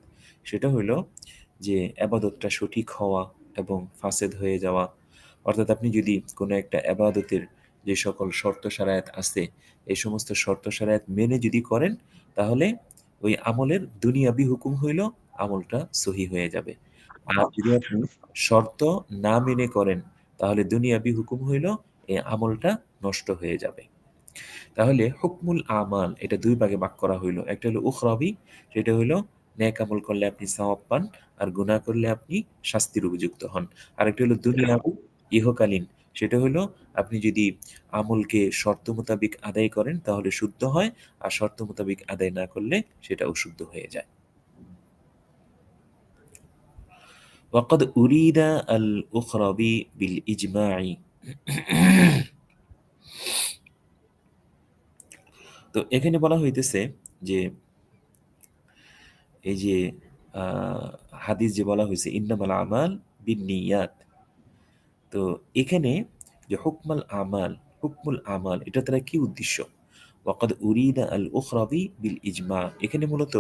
সেটা হলো যে আবাদতটা সঠিক হওয়া এবং ফাসেদ হয়ে যাওয়া। অর্থাৎ আপনি যদি কোনো একটা আবাদতের যে সকল শর্ত শারায়াত আছে, এই সমস্ত শর্ত শারায়াত মেনে যদি করেন, তাহলে ওই আমলের দুনিয়াবি হুকুম হইল আমলটা সহি হয়ে যাবে। আর যদি আপনি শর্ত না মেনে করেন, তাহলে দুনিয়াবি হুকুম হইল এই আমলটা নষ্ট হয়ে যাবে। তাহলে হুকমুল আমাল এটা দুই ভাগে ভাগ করা হইলো। একটা হলো উখরাবি, সেটা হইলো নেক আমল করলে আপনি সওয়াব পান, আর গুনাহ করলে আপনি শাস্তির উপযুক্ত হন। আরেকটা হলো দুনিয়াবি, ইহকালীন, সেটা হলো আপনি যদি আমলকে শর্ত মোতাবিক আদায় করেন তাহলে শুদ্ধ হয়, আর শর্ত মোতাবিক আদায় না করলে সেটা অশুদ্ধ হয়ে যায়। ওয়াকাদ উরিদা আল উখরাবি বিল ইজমাই, তো এখানে বলা হইতেছে যে এই যে হাদিস যে বলা হয়েছে ইন্নামাল আমাল বিন্নিয়াত, তো এখানে যে হুকমুল আমাল এটা তারা কি উদ্দেশ্য? ওয়াকাদ উরিদা আল উখরাবি বিল ইজমা, এখানে মূলত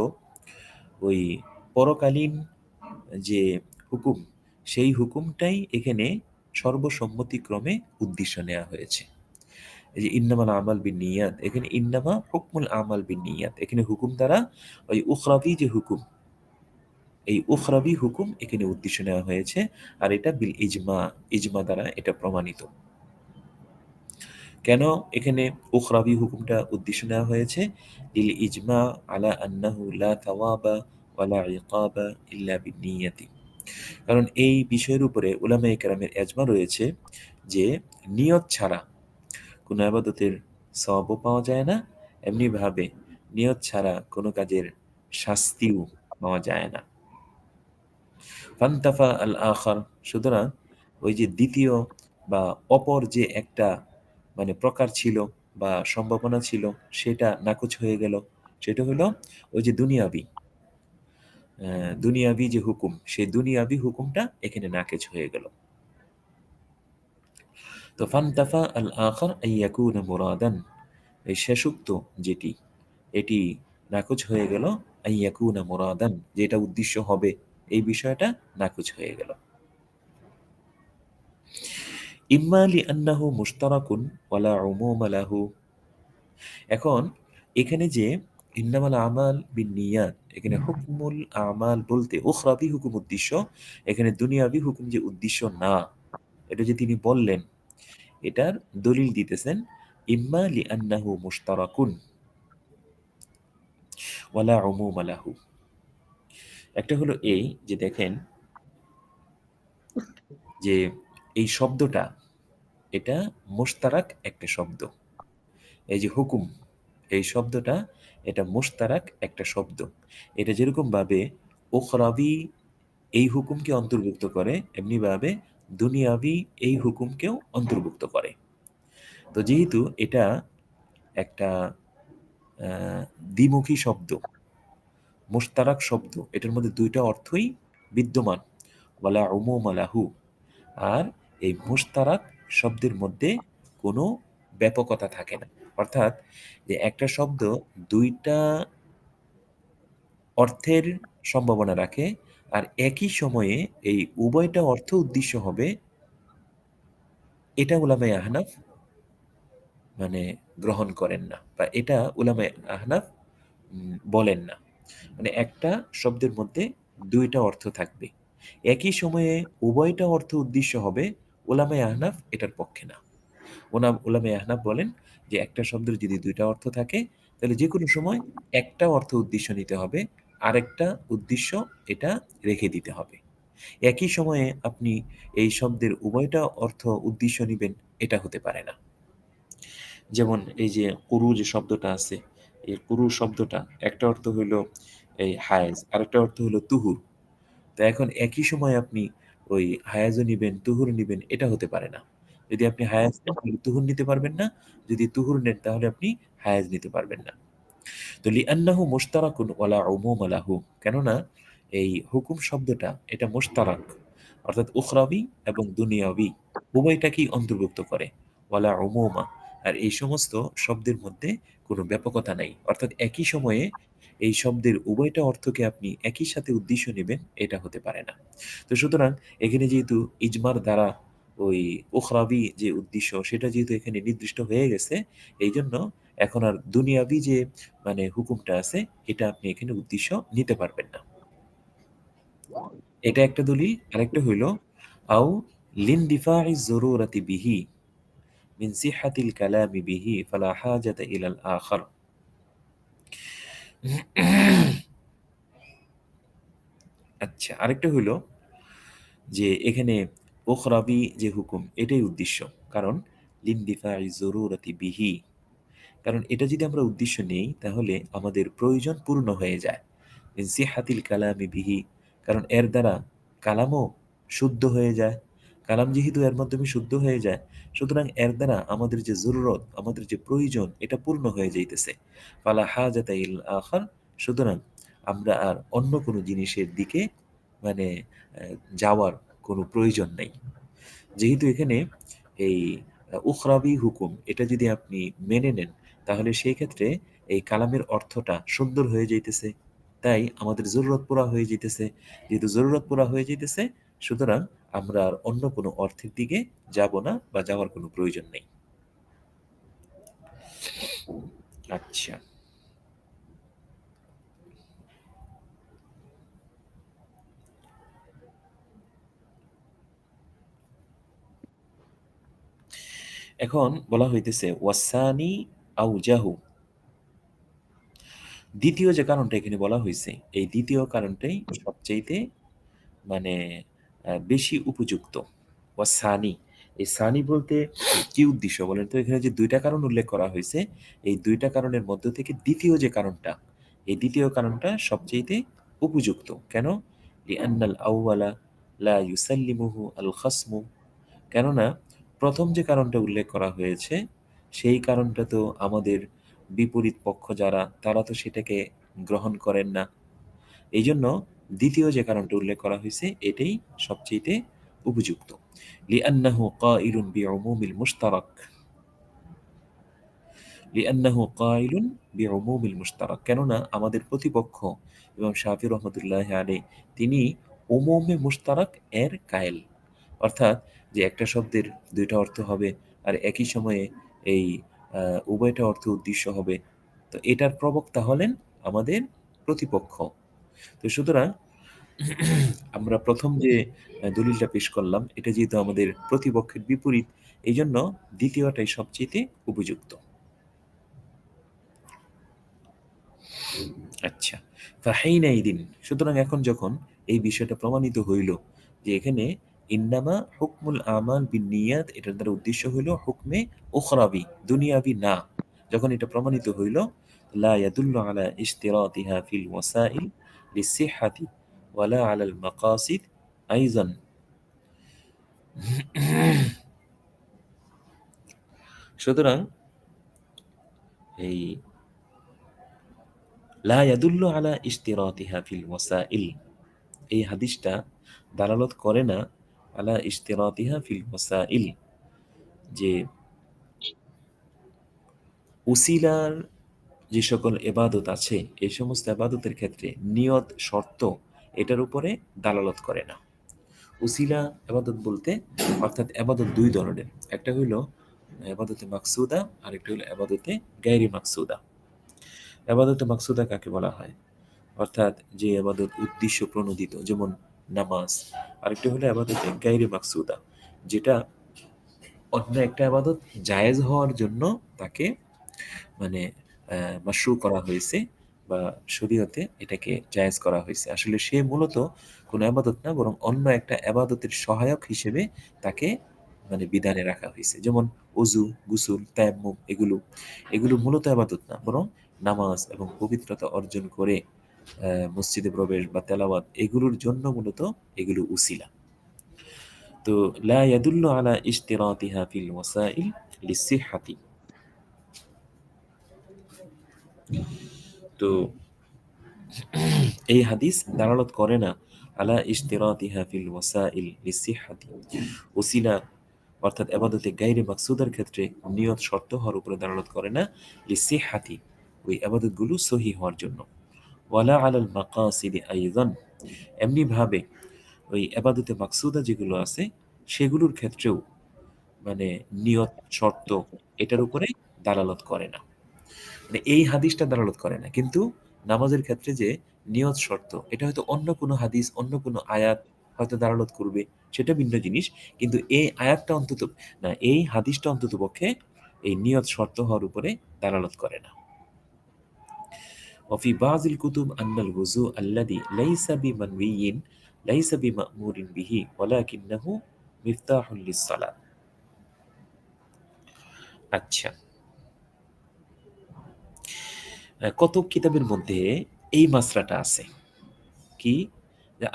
ওই পরকালীন যে হুকুম, সেই হুকুমটাই এখানে সর্বসম্মতিক্রমে উদ্দেশ্য নেওয়া হয়েছে। এই যে ইন্নামাল আমাল বিন্নিয়াত, এখানে ইন্নামা হুকমুল আমাল বিন্নিয়াত, এখানে হুকুম দ্বারা ওই উখরাবি যে হুকুম, এই উখরাবি হুকুম এখানে উদ্দেশ্য নেওয়া হয়েছে, আর এটা বিল ইজমা, ইজমা দ্বারা এটা প্রমাণিত। কেন এখানে উখরাবি হুকুমটা উদ্দেশ্য নেওয়া হয়েছে? লিল ইজমা আলা আন্নাহু লা থাওয়াবা ওয়ালা ইকাবা ইল্লা বিন্নিয়াতি, কারণ এই বিষয়ের উপরে উলামায়ে কেরামের ইজমা রয়েছে যে নিয়ত ছাড়া কোনো ইবাদতের সওয়াবও পাওয়া যায় না, এমনি ভাবে নিয়ত ছাড়া কোনো কাজের শাস্তিও পাওয়া যায় না। ফান্তাফা আল আখার, সুতরাং ওই যে দ্বিতীয় বা অপর যে একটা মানে প্রকার ছিল বা সম্ভাবনা ছিল সেটা নাকচ হয়ে গেল। সেটা হলো ওই যে দুনিয়াবি যে হুকুম, সেই দুনিয়াবি হুকুমটা এখানে নাকচ হয়ে গেল। তো ফান্তাফা আল আখার আইয়াকুনা মুরাদান, এই শেষোক্ত যেটি এটি নাকচ হয়ে গেল, আইয়াকুনা মুরাদান, যেটা উদ্দেশ্য হবে এই বিষয়টা নাকচ হয়ে গেল। ইম্মা লিআন্নাহু মুশতারাকুন ওয়ালা উমুমা লাহু। এখন এখানে যে ইন্নামাল আমাল বিন্নিয়াত, এখানে হুকমুল আমাল বলতে উখরাবি হুকুম উদ্দেশ্য, এখানে দুনিয়াবি হুকুম যে উদ্দেশ্য না, এটা যে তিনি বললেন এটার দলিল দিতেছেন ইম্মা লিআন্নাহু মুশতারাকুন ওয়ালা উমুমা লাহু। একটা হলো এই যে দেখেন যে এই শব্দটা এটা মুশতারাক একটা শব্দ, এই যে হুকুম এই শব্দটা এটা মুশতারাক একটা শব্দ। এটা যেরকম ভাবে উখরাবি এই হুকুমকে অন্তর্ভুক্ত করে, এমনি ভাবে দুনিয়াবি এই হুকুমকেও অন্তর্ভুক্ত করে। তো যেহেতু এটা একটা দ্বিমুখী শব্দ, মুশতারাক শব্দ, এটার মধ্যে দুইটা অর্থই বিদ্যমান, ওয়ালা উমুমা লাহু। আর এই মুশতারাক শব্দের মধ্যে কোনো ব্যাপকতা থাকে না, অর্থাৎ যে একটা শব্দ দুইটা অর্থের সম্ভাবনা রাখে আর একই সময়ে এই উভয়টা অর্থ উদ্দেশ্য হবে, এটা উলামায়ে আহনাফ মানে গ্রহণ করেন না, বা এটা উলামায়ে আহনাফ বলেন না। মানে একটা শব্দের মধ্যে দুইটা অর্থ থাকবে, একই সময়ে উভয়টা অর্থ উদ্দেশ্য হবে, উলামায়ে আহনাফ এটার পক্ষে না। উলামায়ে আহনাফ বলেন যে একটা শব্দের যদি দুইটা অর্থ থাকে তাহলে যে কোনো সময় একটা অর্থ উদ্দেশ্য নিতে হবে, আরেকটা উদ্দেশ্য এটা রেখে দিতে হবে। একই সময়ে আপনি এই শব্দের উভয়টা অর্থ উদ্দেশ্য নিবেন, এটা হতে পারে না। যেমন এই যে কুরু যে শব্দটা আছে, এই কুরু শব্দটা একটা অর্থ হইল এই হায়েজ, আরেকটা অর্থ হলো তুহুর। তো এখন একই সময় আপনি ওই হায়াজও নিবেন তুহুর নিবেন, এটা হতে পারে না। যদি আপনি হায়াজ নেন তাহলে তুহুর নিতে পারবেন না, যদি তুহুর নেন তাহলে আপনি হায়াজ নিতে পারবেন না। তো লিআন্নাহু মুশতারাকুন ওয়ালা উমুমা লাহু, কেননা এই হুকুম শব্দটা এটা মুশতারাক, অর্থাৎ উখরাবি এবং দুনিয়াবি উভয়টাকেই অন্তর্ভুক্ত করে, ওয়ালা উমুমা, আর এই সমস্ত শব্দের মধ্যে কোনো ব্যাপকতা নাই, অর্থাৎ একই সময়ে এই শব্দের উভয়টা অর্থকে আপনি একই সাথে উদ্দেশ্য নেবেন, এটা হতে পারে না। তো সুতরাং এখানে যেহেতু ইজমার দ্বারা ওই উখরাবি যে উদ্দেশ্য সেটা যেহেতু এখানে নির্দিষ্ট হয়ে গেছে, এই জন্য এখন আর দুনিয়াবি যে মানে হুকুমটা আছে এটা আপনি এখানে উদ্দেশ্য নিতে পারবেন না। এটা একটা দলিল। আরেকটা হইল আও লিনদিফা'i যুরুরাতি বিহি মিন সিহহাতিল কালামি বিহি ফালা হাজাতা ইলাল আখার। আচ্ছা, আরেকটা হইল যে এখানে উখরাবি যে হুকুম এটাই উদ্দেশ্য, কারণ লিনদিফা'i যুরুরাতি বিহি, কারণ এটা যদি আমরা উদ্দেশ্য নেই তাহলে আমাদের প্রয়োজন পূর্ণ হয়ে যায়। মিন সিহহাতিল কালামি বিহি, কারণ এর দ্বারা কালামও শুদ্ধ হয়ে যায়। কালাম যেহেতু এর মাধ্যমে শুদ্ধ হয়ে যায়, সুতরাং এর দ্বারা আমাদের যে জরুরত, আমাদের যে প্রয়োজন, এটা পূর্ণ হয়ে যাইতেছে। ফালা হাজাতা ইল আখার, সুতরাং আমরা আর অন্য কোনো জিনিসের দিকে মানে যাওয়ার কোনো প্রয়োজন নেই। যেহেতু এখানে এই উখরাবি হুকুম এটা যদি আপনি মেনে নেন তাহলে সেই ক্ষেত্রে এই কালামের অর্থটা সুন্দর হয়ে যাইতেছে, তাই আমাদের জরুরত পুরা হয়ে যেতেছে। যেহেতু জরুরত পুরা হয়ে যেতেছে, সুতরাং আমরা আর অন্য কোনো অর্থের দিকে যাব না বা যাওয়ার কোনো প্রয়োজন নেই। আচ্ছা, এখন বলা হইতেছে ওয়াসানি আউজাহু, দ্বিতীয় যে কারণটা এখানে বলা হয়েছে এই দ্বিতীয় কারণটাই সবচাইতে মানে বেশি উপযুক্ত। ওয়াসানি, এই সানি বলতে কি উদ্দেশ্য বলেন তো? এখানে যে দুইটা কারণ উল্লেখ করা হয়েছে, এই দুইটা কারণের মধ্য থেকে দ্বিতীয় যে কারণটা, এই দ্বিতীয় কারণটা সবচাইতে উপযুক্ত। কেন? লিআন্নাল আউওয়ালা লা ইউসাল্লিমুহু আল খাসমু, কেননা প্রথম যে কারণটা উল্লেখ করা হয়েছে সেই কারণটা তো আমাদের বিপরীত পক্ষ যারা তারা তো সেটাকে গ্রহণ করেন না। এই জন্য দ্বিতীয় যে কারণটা উল্লেখ করা হয়েছে এটাই সবচেয়ে উপযুক্ত। লিআন্নাহু কাইলুন বিউমুমিল মুশতারাক, লিআন্নাহু কাইলুন বিউমুমিল মুশতারাক, কেননা আমাদের প্রতিপক্ষ ইমাম শাফি রহমতুল্লাহি আলাইহি তিনি উমুমে মুশতারাক এর কায়েল, অর্থাৎ যে একটা শব্দের দুইটা অর্থ হবে আর একই সময়ে এই উভয়টা অর্থ উদ্দেশ্য হবে, তো এটার প্রবক্তা হলেন আমাদের প্রতিপক্ষ। তো সুতরাং আমরা প্রথম যে দলিলটা পেশ করলাম এটা যেহেতু আমাদের প্রতিপক্ষের বিপরীত, এই জন্য দ্বিতীয়টাই সবচেয়ে উপযুক্ত। আচ্ছা, ফাহিনাইদিন, সুতরাং এখন যখন এই বিষয়টা প্রমাণিত হইল যে এখানে ইন্নামা হুকমুল আমাল বিন্নিয়াত এটার দ্বারা উদ্দেশ্য হইল হুকমে উখরাবি, দুনিয়াবি না, যখন এটা প্রমাণিত হইল লা ইয়াদুল্লু আলা ইশতিরাতিহা ফিল ওয়াসাইল লিসিহহাতি ওয়ালা আলা আল মাকাসিদ আইজান, সুতরাং এই লা ইয়াদুল্লু আলা ইশতিরাতিহা ফিল ওয়াসাইল, এই হাদিসটা দালালত করে না আলা ইশতিরাতিহা ফিল ওয়াসাইল, যে উসিলার যে সকল এবাদত আছে এই সমস্ত এবাদতের ক্ষেত্রে নিয়ত শর্ত এটার উপরে দালালত করে না। উসিলা এবাদত বলতে অর্থাৎ এবাদত দুই ধরনের, একটা হইল এবাদতে মাকসুদা আর একটা হইল এবাদতে গায়রি মাকসুদা। এবাদতে মাকসুদা কাকে বলা হয়, অর্থাৎ যে এবাদত উদ্দেশ্য প্রণোদিত, যেমন নামাজ। আরেকটা হলো এবাদতে গায়রি মাকসুদা, যেটা অন্য একটা এবাদত জায়েজ হওয়ার জন্য তাকে মানে মাশরু করা হয়েছে বা শরীয়তে এটাকে জায়েজ করা হয়েছে, আসলে সে মূলত কোনো এবাদত না বরং অন্য একটা এবাদতের সহায়ক হিসেবে তাকে মানে বিধানে রাখা হয়েছে, যেমন ওযু, গোসল, তায়াম্মুম, এগুলো মূলত এবাদত না বরং নামাজ এবং পবিত্রতা অর্জন করে মসজিদে প্রবেশ বা তেলাওয়াত এগুলোর জন্য মূলত এগুলো উসিলা। তো লা ইয়াদুল্লু আলা ইশতিরাতিহা ফিল ওয়াসাইল লিসিহহাতি, তো এই হাদিস দালালত করে না আলা ইশতিরাতিহা ফিল ওয়াসাইল লিসিহহাতি, ওসিলা অর্থাৎ ইবাদতে গায়রে মাকসুদার ক্ষেত্রে নিয়ত শর্ত হওয়ার উপরে দালালত করে না লিসিহহাতি, ওই ইবাদতগুলো সহিহ হওয়ার জন্য। ওয়ালা আলাল মাকাসিদ আইযান, এমনি ভাবে ওই ইবাদতে মাকসুদা যেগুলো আছে সেগুলোর ক্ষেত্রেও মানে নিয়ত শর্ত এটার উপরে দালালত করে না, মানে এই হাদিসটা দালালত করে না। কিন্তু নামাজের ক্ষেত্রে যে নিয়ত শর্ত এটা হয়তো অন্য কোনো হাদিস অন্য কোনো আয়াত হয়তো দালালত করবে, সেটা ভিন্ন জিনিস, কিন্তু এই আয়াতটা অন্তত না, এই হাদিসটা অন্তত পক্ষে এই নিয়ত শর্ত হওয়ার উপরে দালালত করে না। وفي بعض الكتب أن الوضوء الذي ليس بمنوي ليس بمأمور به ولكنه مفتاح للصلاة। আচ্ছা, কত কিতাবের মধ্যে এই মাসরাটা আছে কি,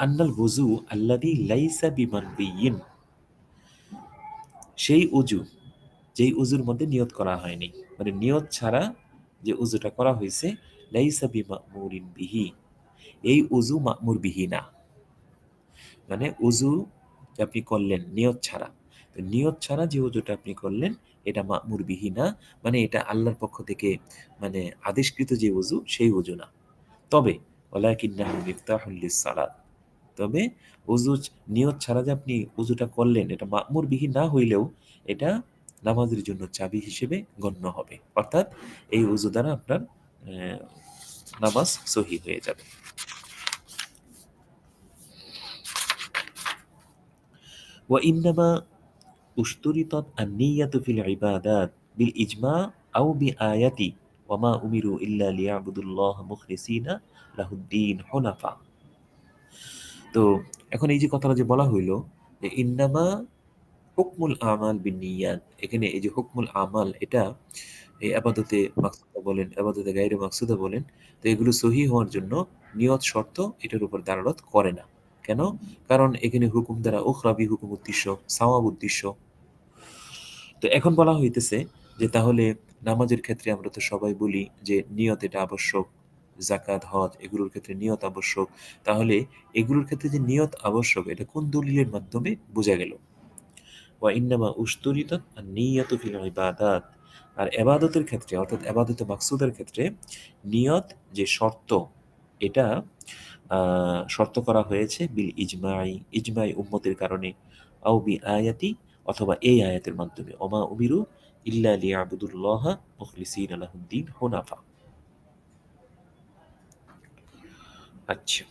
আন্নাল ওযু আল্লাযী লাইসা বিমানবিয়িন, সেই ওযু যেই ওযুর মধ্যে নিয়ত করা হয়নি, মানে নিয়ত ছাড়া যে ওযুটা করা হয়েছে, লাইসা বিমামুরিন বিহি, এই ওযু মামুর বিহি না, মানে ওযু আপনি করলেন নিয়ত ছাড়া, তো নিয়ত ছাড়া যে ওযুটা আপনি করলেন এটা মামুর বিহি না, মানে এটা আল্লাহর পক্ষ থেকে মানে আদেশকৃত যে ওযু সেই ওযু না। তবে ওয়ালাকিন্নাহু মিফতাহুল লিস-সালাত, তবে ওযু নিয়ত ছাড়া যে আপনি ওযুটা করলেন এটা মামুর বিহি না হইলেও এটা নামাজের জন্য চাবি হিসেবে গণ্য হবে, অর্থাৎ এই ওযু দ্বারা আপনার নামাজ সহিহ হয়ে যাবে। وإنما اشترطت النية في العبادات بالإجماع أو بآية وما أمروا إلا ليعبدوا الله مخلصين له الدين حنفاء। তো এখন এই যে কথাটা যে বলা হইলো যে ইন্নামা হুকমুল আমাল বিন্নিয়াত, এখানে এই যে হুকমুল আমাল এটা এই ইবাদতে মাকসুদা বলেন ইবাদতে গায়রে মাকসুদা বলেন, তো এগুলো সহিহ হওয়ার জন্য নিয়ত শর্ত এটার উপর দালালত করে না। কেন? কারণ এখানে হুকুম দ্বারা উখরাবি হুকুম উদ্দেশ্য, সাওয়াব উদ্দেশ্য। তো এখন বলা হইতেছে যে তাহলে নামাজের ক্ষেত্রে আমরা তো সবাই বলি যে নিয়ত এটা আবশ্যক, যাকাত, হজ এগুলোর ক্ষেত্রে নিয়ত আবশ্যক। তাহলে এগুলোর ক্ষেত্রে যে নিয়ত আবশ্যক এটা কোন দলিলের মাধ্যমে বোঝা গেল? ওয়া ইন্নামা উশতুরিতাত আন-নিয়াতু ফিল ইবাদাত। আর ইবাদতের ক্ষেত্রে অর্থাৎ ইবাদতে মাকসুদের ক্ষেত্রে নিয়ত যে শর্ত, এটা শর্ত করা হয়েছে বিল ইজমাই উম্মতের কারণে, আও বি আয়াতি অথবা এই আয়াতের মাধ্যমে, ওমা উমিরু ইল্লা লিয়াবুদুল্লাহা মুখলিসিনা লাহুদ্দিন হুনাফা। আচ্ছা,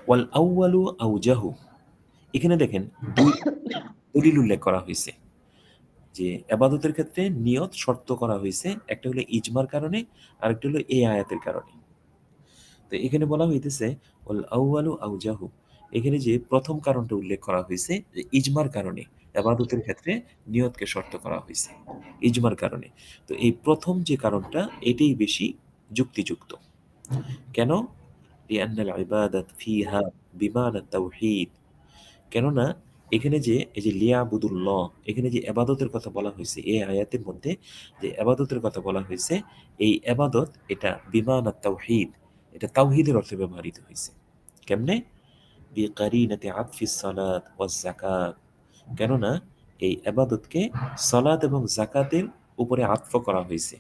ওয়াল আউয়ালু আউজাহু। এখানে দেখেন দুই দলিল উল্লেখ করা হয়েছে যে ইবাদতের ক্ষেত্রে নিয়ত শর্ত করা হয়েছে, একটা হলো ইজমার কারণে, আরেকটা হলো এই আয়াতের কারণে। তো এখানে বলা হইতেছে ওয়াল আউয়ালু আউজাহু, এখানে যে প্রথম কারণটা উল্লেখ করা হয়েছে যে ইজমার কারণে ইবাদতের ক্ষেত্রে নিয়তকে শর্ত করা হয়েছে ইজমার কারণে। তো এই প্রথম যে কারণটা এটাই বেশি যুক্তিযুক্ত। কেন? লিআন্নাল ইবাদাত ফিহা বিমানা তাওহীদ। কেননা এখানে যে এই যে লিয়াবুদুল্লাহ, এখানে যে এবাদতের কথা বলা হয়েছে এই আয়াতের মধ্যে, যে এবাদতের কথা বলা হয়েছে, এই এবাদত এটা বিমানা তাওহীদ, এটা তাওহীদের অর্থে ব্যবহৃত হয়েছে। কেমনে? বিকারিনাতি আতফিস সালাত ওয়াজ যাকাত। কেননা এই এবাদতকে সালাত এবং যাকাতের উপরে আতফ করা হয়েছে।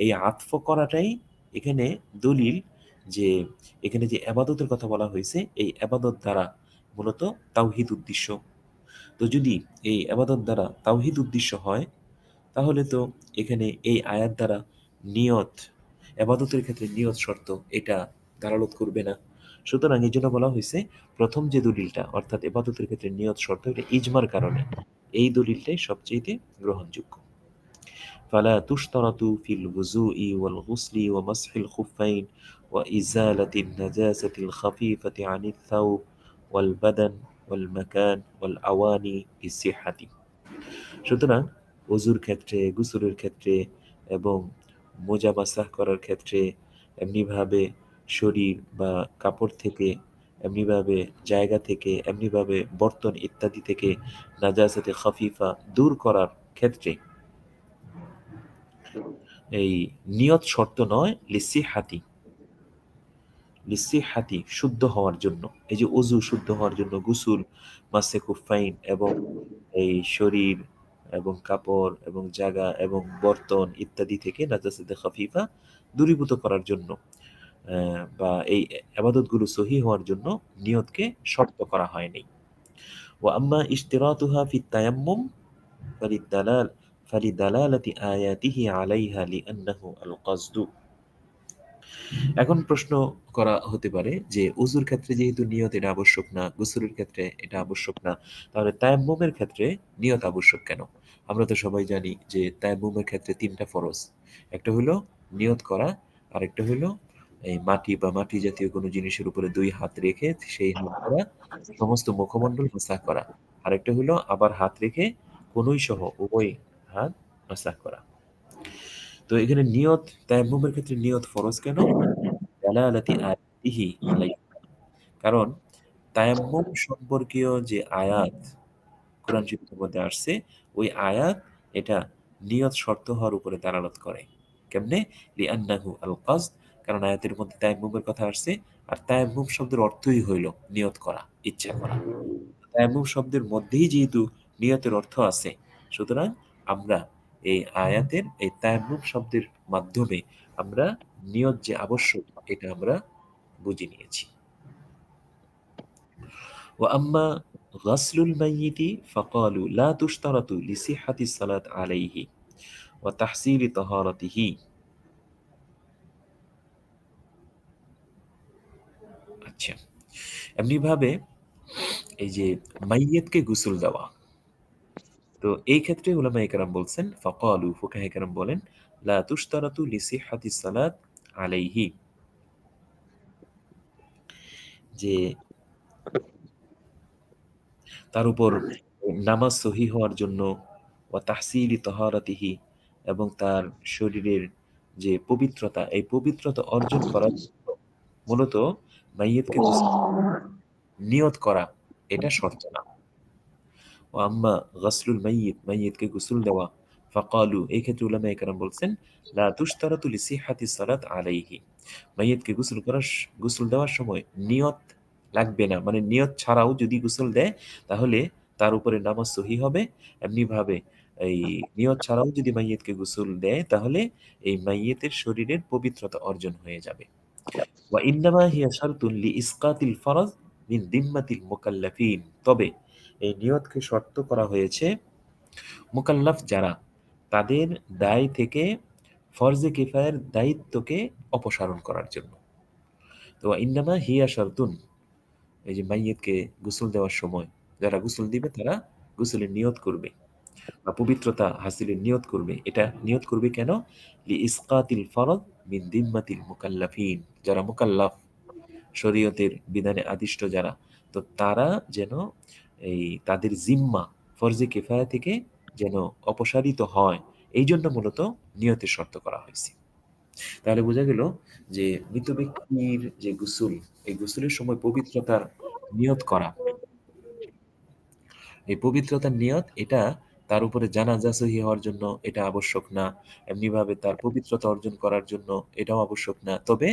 এই আতফ করাটাই এখানে দলিল যে এখানে যে এবাদতের কথা বলা হয়েছে এই এবাদত দ্বারা মূলত তাওহীদ উদ্দেশ্য। তো যদি এই আবাদত দ্বারা তাওহীদ উদ্দেশ্য হয়, তাহলে তো এখানে এই আয়াত দ্বারা নিয়ত, আবাদতের ক্ষেত্রে নিয়ত শর্ত এটা দালালত করবে না। সুতরাং এই জন্য বলা হয়েছে প্রথম যে দলিলটা অর্থাৎ আবাদতের ক্ষেত্রে নিয়ত শর্ত, এটা ইজমার কারণে এই দলিলটাই সবচেয়ে গ্রহণযোগ্য। ফালা তুশতারাতু ফিল ওযুই ওয়াল গুসলি ওয়া মাসহিল খুফাইন ওয়া ইজালাতিন নাজাসাতিল খাফিফাতি আনিত থাওব ওয়াল বাদান ওয়াল মাকান ওয়াল আওয়ানি বিসিহাতি। সুতরাং ওযুর ক্ষেত্রে, গোসলের ক্ষেত্রে এবং মোজা মাসাহ করার ক্ষেত্রে, এমনিভাবে শরীর বা কাপড় থেকে, এমনিভাবে জায়গা থেকে, এমনিভাবে বর্তন ইত্যাদি থেকে নাজাসাতে খাফিফা দূর করার ক্ষেত্রে এই নিয়ত শর্ত নয়, লিসিহাতি শুদ্ধ হওয়ার জন্য। এই যে ওযু শুদ্ধ হওয়ার জন্য গুসুল, মাসে কুফাইন এবং এই শরীর এবং কাপড় এবং জায়গা এবং বর্তন ইত্যাদি থেকে নাজাসাতে খাফিফা দূরীভূত করার জন্য, বা এই আবাদতগুলো সহি হওয়ার জন্য নিয়তকে শর্ত করা হয়নি। ওয়া আম্মা ইশতিরাতুহা ফিত তায়াম্মুম ফালিদালালাতি আয়াতিহি আলাইহা লিআন্নাহু আল কসদু। এখন প্রশ্ন করা হতে পারে যে ওযুর ক্ষেত্রে যেহেতু নিয়ত এটা আবশ্যক না, গোসলের ক্ষেত্রে এটা আবশ্যক না, তাহলে তায়াম্মুমের ক্ষেত্রে নিয়ত আবশ্যক কেন? আমরা তো সবাই জানি যে তায়াম্মুমের ক্ষেত্রে তিনটা ফরজ। একটা হলো নিয়ত করা, আরেকটা হলো এই মাটি বা মাটি জাতীয় কোনো জিনিসের উপরে দুই হাত রেখে সেই হাত দ্বারা সমস্ত মুখমণ্ডল মাসাহ করা, আরেকটা হলো আবার হাত রেখে কনুই সহ উভয় হাত মাসাহ করা। তো এখানে নিয়ত, তায়াম্মুমের ক্ষেত্রে নিয়ত ফরজ কেন? দালালাতি আয়াতিহি আলাইহি। কারণ তায়াম্মুম সম্পর্কীয় যে আয়াত কোরআন শরীফের মধ্যে আসছে, ওই আয়াত এটা নিয়ত শর্ত হওয়ার উপরে দালালত করে। কেমনে? লিআন্নাহু আল কসদ, কারণ আয়াতের মধ্যে তায়াম্মুমের কথা আসছে, আর তায়াম্মুম শব্দের অর্থই হইল নিয়ত করা, ইচ্ছা করা। তায়াম্মুম শব্দের মধ্যেই যেহেতু নিয়তের অর্থ আছে, সুতরাং আমরা এই আয়াতের এই তায়াম্মুম শব্দের মাধ্যমে আমরা নিয়ত যে আবশ্যক এটা আমরা বুঝে নিয়েছি। وأما غسل الميت فقالوا لا تشترط لصحة الصلاة عليه وتحصيل طهارته। আচ্ছা, এমনি ভাবে এই যে মাইয়িতকে গোসল দেওয়া, তো এই ক্ষেত্রে উলামায়ে কেরাম বলছেন, ফাকালু ফুকাহায়ে কেরাম বলেন, লা তুশতারাতু লিসিহহাতি সালাত আলাইহি, যে তার উপর নামাজ সহি হওয়ার জন্য, ওয়া তাহসিলি তাহারাতিহি, এবং তার শরীরের যে পবিত্রতা, এই পবিত্রতা অর্জন করার জন্য মূলত মাইয়িতকে গোসল নিয়ত করা এটা শর্ত না। ও আম্মা গাসলুল মাইয়িত, মাইয়িতকে গোসল দেওয়া, ফাকালু, এই ক্ষেত্রে উলামায়ে কেরাম বলছেন লা তুশতারাতু লিসিহাতি সালাত আলাইহি, মাইয়িতকে গোসল দেওয়ার সময় নিয়ত লাগবে না, মানে নিয়ত ছাড়াও যদি গোসল দেয় তাহলে তার উপরে নামাজ সহি হবে। এমনি ভাবে এই নিয়ত ছাড়াও যদি মাইয়িতকে গোসল দেয় তাহলে এই মাইয়িতের শরীরের পবিত্রতা অর্জন হয়ে যাবে। ওয়া ইন্নামা হিয়া শারতুন লিইসকাতিল ফরজ মিন দিম্মাতিল মুকাল্লাফিন, তবে এই নিয়তকে শর্ত করা হয়েছে মুকাল্লাফ যারা, তাদের দায় থেকে ফরজে কিফায়ের দায়িত্বকে অপসারণ করার জন্য। তো ওয়া ইন্নামা হিয়া শারতুন, এই যে মাইয়িতকে গোসল দেওয়ার সময় যারা গোসল দিবে তারা গোসলের নিয়ত করবে বা পবিত্রতা হাসিলের নিয়ত করবে। এটা নিয়ত করবে কেন? লিইসকাতিল ফরজ মিন দিম্মাতিল মুকাল্লাফিন, যারা মুকাল্লাফ, শরীয়তের বিধানে আদিষ্ট যারা, তো তারা যেন এই তাদের জিম্মা ফরজে কিফায়া থেকে যেন অপসারিত হয়, এই জন্য মূলত নিয়তের শর্ত করা হয়েছে। তাহলে বোঝা গেল যে মৃত ব্যক্তির যে গোসল, এই গোসলের সময় পবিত্রতার নিয়ত করা, এই পবিত্রতার নিয়ত এটা তার উপরে জানাজা সহি হওয়ার জন্য এটা আবশ্যক না, এমনি ভাবে তার পবিত্রতা অর্জন করার জন্য এটাও আবশ্যক না। তবে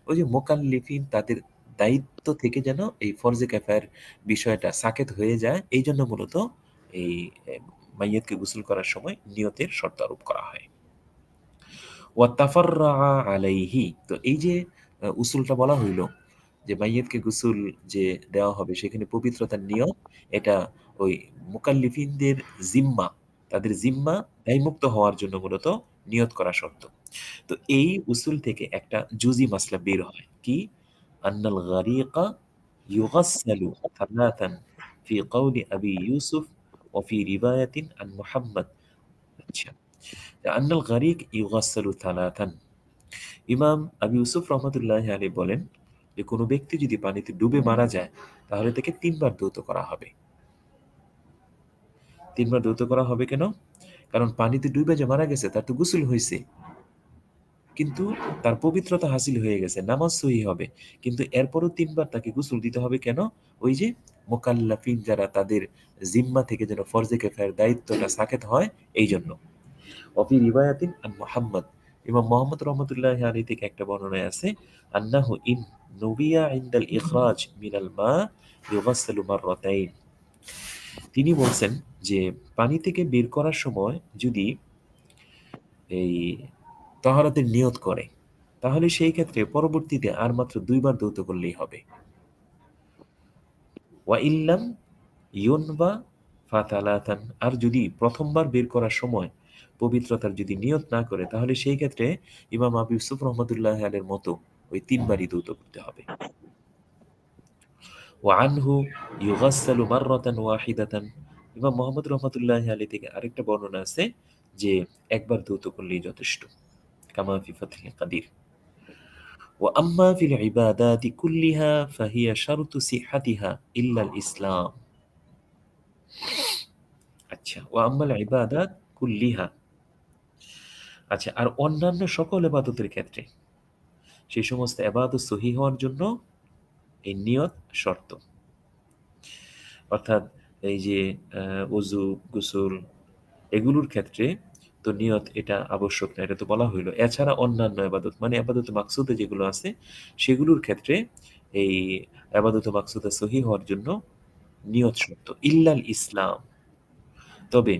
ওই যে মুকাল্লিফিন, তাদের দায়িত্ব থেকে যেন এই ফরজে কিফায়ার বিষয়টা সাকেত হয়ে যায়, এই জন্য মূলত এই মাইয়িতকে গোসল করার সময় নিয়তের শর্ত আরোপ করা হয়। ওয়া তাফাররা আলাইহি, তো এই যে উসুলটা বলা হইল যে মাইয়িতকে গোসল যে দেওয়া হবে সেখানে পবিত্রতার নিয়ত, এটা ওই মুকাল্লিফিনদের জিম্মা, তাদের জিম্মা দায়মুক্ত হওয়ার জন্য মূলত নিয়ত করা শর্ত। তো এই উসুল থেকে একটা জুজি মাসলা বের হয় কি, আন্নাল গারিকা ইউগাসসালু থালাথান ফি কওলি আবি ইউসুফ ওয়া ফি রিওয়ায়াতিন আন মুহাম্মদ। আচ্ছা, আন্নাল গারিক ইউগাসসালু থালাথান, ইমাম আবু ইউসুফ রহমতুল্লাহ আলী বলেন যে কোনো ব্যক্তি যদি পানিতে ডুবে মারা যায় তাহলে তাকে 3 বার ধৌত করা হবে। 3 বার ধৌত করা হবে কেন? কারণ পানিতে ডুবে যে মারা গেছে তার তো গোসল হয়েছে, কিন্তু তার পবিত্রতা হাসিল হয়ে গেছে, নামাজ সহি হবে, কিন্তু এরপরও 3 বার তাকে গোসল দিতে হবে কেন? ওই যে মুকাল্লাফিন যারা, তাদের জিম্মা থেকে যেন ফরজে কিফায়ার দায়িত্বটা সাকেত হয়, এই জন্য। ওয়াফি রিওয়ায়াতিন আন মুহাম্মদ, ইমাম মুহাম্মদ রহমতুল্লাহ আলাইহি থেকে একটা বর্ণনায় আছে, আন্নাহু ইন নুবিয়া ইনদাল ইখরাজ মিনাল মা ইউগাসসালু মাররাতাইন, তিনি বলছেন যে পানি থেকে বের করার সময় যদি এই তাহারাতের নিয়ত করে তাহলে সেই ক্ষেত্রে পরবর্তীতে আর মাত্র 2 বার ধৌত করলেই হবে। ওয়া ইল্লাম ইউনবা ফাতালাতান, আর যদি প্রথমবার বের করার সময় পবিত্রতার যদি নিয়ত না করে তাহলে সেই ক্ষেত্রে ইমাম আবু ইউসুফ রহমতুল্লাহ আলাইহির মতো ওই 3 বারই ধৌত করতে হবে। ওয়া আনহু ইউগাসসালু মাররাতান ওয়াহিদাতান, ইমাম মুহাম্মদ রহমতুল্লাহ আলাইহি থেকে আরেকটা বর্ণনা আছে যে একবার ধৌত করলেই যথেষ্ট, কামা ফি ফাতহিল কাদির। ওয়া আম্মা ফিল ইবাদাতি কুল্লিহা ফাহিয়া শারতু সিহহাতিহা ইল্লা আল ইসলাম। আচ্ছা, ওয়া আম্মাল ইবাদাত কুল্লিহা, আচ্ছা, আর অন্যান্য সকল ইবাদতের ক্ষেত্রে সেই সমস্ত ইবাদত সহি হওয়ার জন্য এই নিয়ত শর্ত। অর্থাৎ এই যে ওযু, গোসল, এগুলোর ক্ষেত্রে তো নিয়ত এটা আবশ্যক না, এটা তো বলা হইলো। এছাড়া অন্যান্য ইবাদত, মানে ইবাদত মাকসুদে যেগুলো আছে সেগুলোর ক্ষেত্রে এই ইবাদত মাকসুদে সহি হওয়ার জন্য নিয়ত শর্ত। ইল্লাল ইসলাম, তবে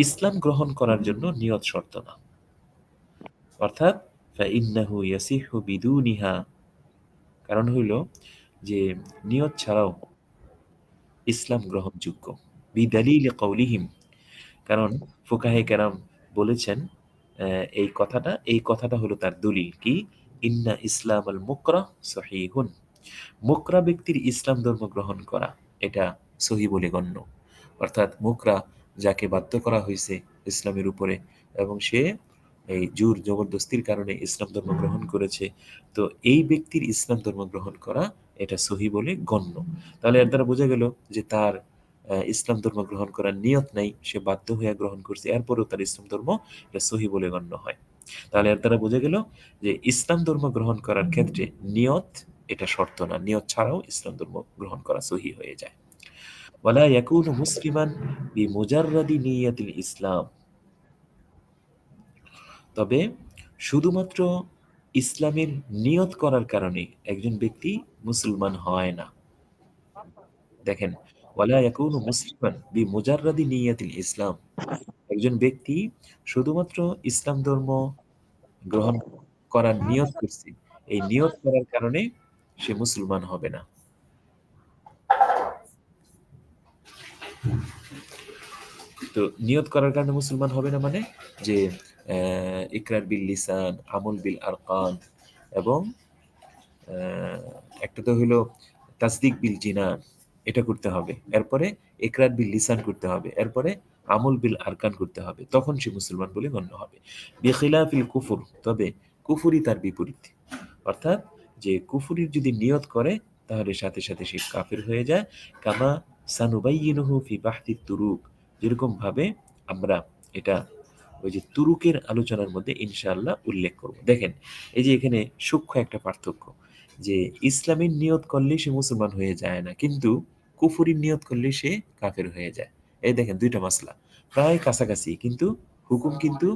ইসলাম গ্রহণ করার জন্য নিয়ত শর্ত না। অর্থাৎ ফাইন্নাহু ইয়াসিহু বিদুনিহা, কারণ হইল যে নিয়ত ছাড়াও ইসলাম গ্রহণযোগ্য। বিদালিল কাউলিহিম, কারণ ফুকাহে কেরাম বলেছেন এই কথাটা হলো তার দলিল কি, ইন্না ইসলাম আল মুকরা সহিহুন, মুকরা ব্যক্তির ইসলাম ধর্ম গ্রহণ করা এটা সহি বলে গণ্য। অর্থাৎ মুকরা যাকে বাধ্য করা হয়েছে ইসলামের উপরে এবং সে এই জোর জবরদস্তির কারণে ইসলাম ধর্ম গ্রহণ করেছে, তো এই ব্যক্তির ইসলাম ধর্ম গ্রহণ করা এটা সহি বলে গণ্য। তাহলে এর দ্বারা বোঝা গেল যে তার ইসলাম ধর্ম গ্রহণ করার নিয়ত নাই, সে বাধ্য হয়ে গ্রহণ করছে, এরপরেও তার ইসলাম ধর্ম এটা সহি বলে গণ্য হয়। তাহলে এর দ্বারা বোঝা গেল যে ইসলাম ধর্ম গ্রহণ করার ক্ষেত্রে নিয়ত এটা শর্ত না, নিয়ত ছাড়াও ইসলাম ধর্ম গ্রহণ করা সহি হয়ে যায়। ওয়ালা ইয়াকুনু মুসলিমান বিমুজাররাদি নিয়াতিল ইসলাম, তবে শুধুমাত্র ইসলামের নিয়ত করার কারণে একজন ব্যক্তি মুসলমান হয় না। দেখেন, ওয়ালা ইয়াকুনু মুসলিমান বিমুজাররাদি নিয়াতিল ইসলাম, একজন ব্যক্তি শুধুমাত্র ইসলাম ধর্ম গ্রহণ করার নিয়ত করছে, এই নিয়ত করার কারণে সে মুসলমান হবে না। তো নিয়ত করার কারণে মুসলমান হবে না মানে যে ইকরার বিল লিসান, আমল বিল আরকান, এবং একটা তো হলো তাসদিক বিল জিনান, এটা করতে হবে, এরপরে ইকরার বিল লিসান করতে হবে, এরপরে আমল বিল আরকান করতে হবে, তখন সে মুসলমান বলে গণ্য হবে। বিখিলাফিল কুফর, তবে কুফরি তার বিপরীত, অর্থাৎ যে কুফরির যদি নিয়ত করে তাহলে সাথে সাথে সে কাফির হয়ে যায়। কামা সানুবাইয়িনুহু ফি বাহতি তুরুক, যেরকম ভাবে আমরা এটা ওই যে তুরুকের আলোচনার মধ্যে ইনশাআল্লাহ উল্লেখ করব। দেখেন, এই যে এখানে সূক্ষ্ম একটা পার্থক্য, যে ইসলামের নিয়ত করলে সে মুসলমান হয়ে যায় না, কিন্তু কুফরির নিয়ত করলে সে কাফের হয়ে যায়। এই দেখেন, দুইটা মাসলা প্রায় কাছাকাছি, কিন্তু হুকুম কিন্তু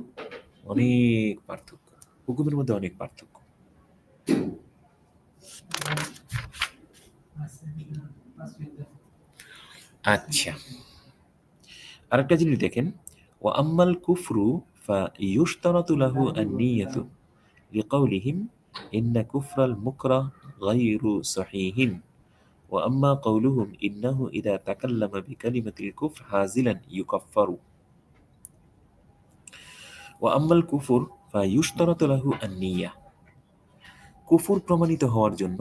অনেক পার্থক্য, হুকুমের মধ্যে অনেক পার্থক্য। আচ্ছা, আরেকটা জিনিস দেখেন, ওয়া আম্মাল কুফরু ফায়ুশতারাতু লাহু আন-নিয়াতু লিকাউলিহিম ইন্না কুফরাল মুকরাহ গায়রু সহিহিন ওয়া আম্মা কাউলুহুম ইন্নাহু ইযা তাকাল্লামা বিকালিমাতিল কুফর হাজিলান ইউকাফফারু। ওয়া আম্মাল কুফর ফায়ুশতারাতু লাহু আন-নিয়া, কুফর প্রমাণিত হওয়ার জন্য,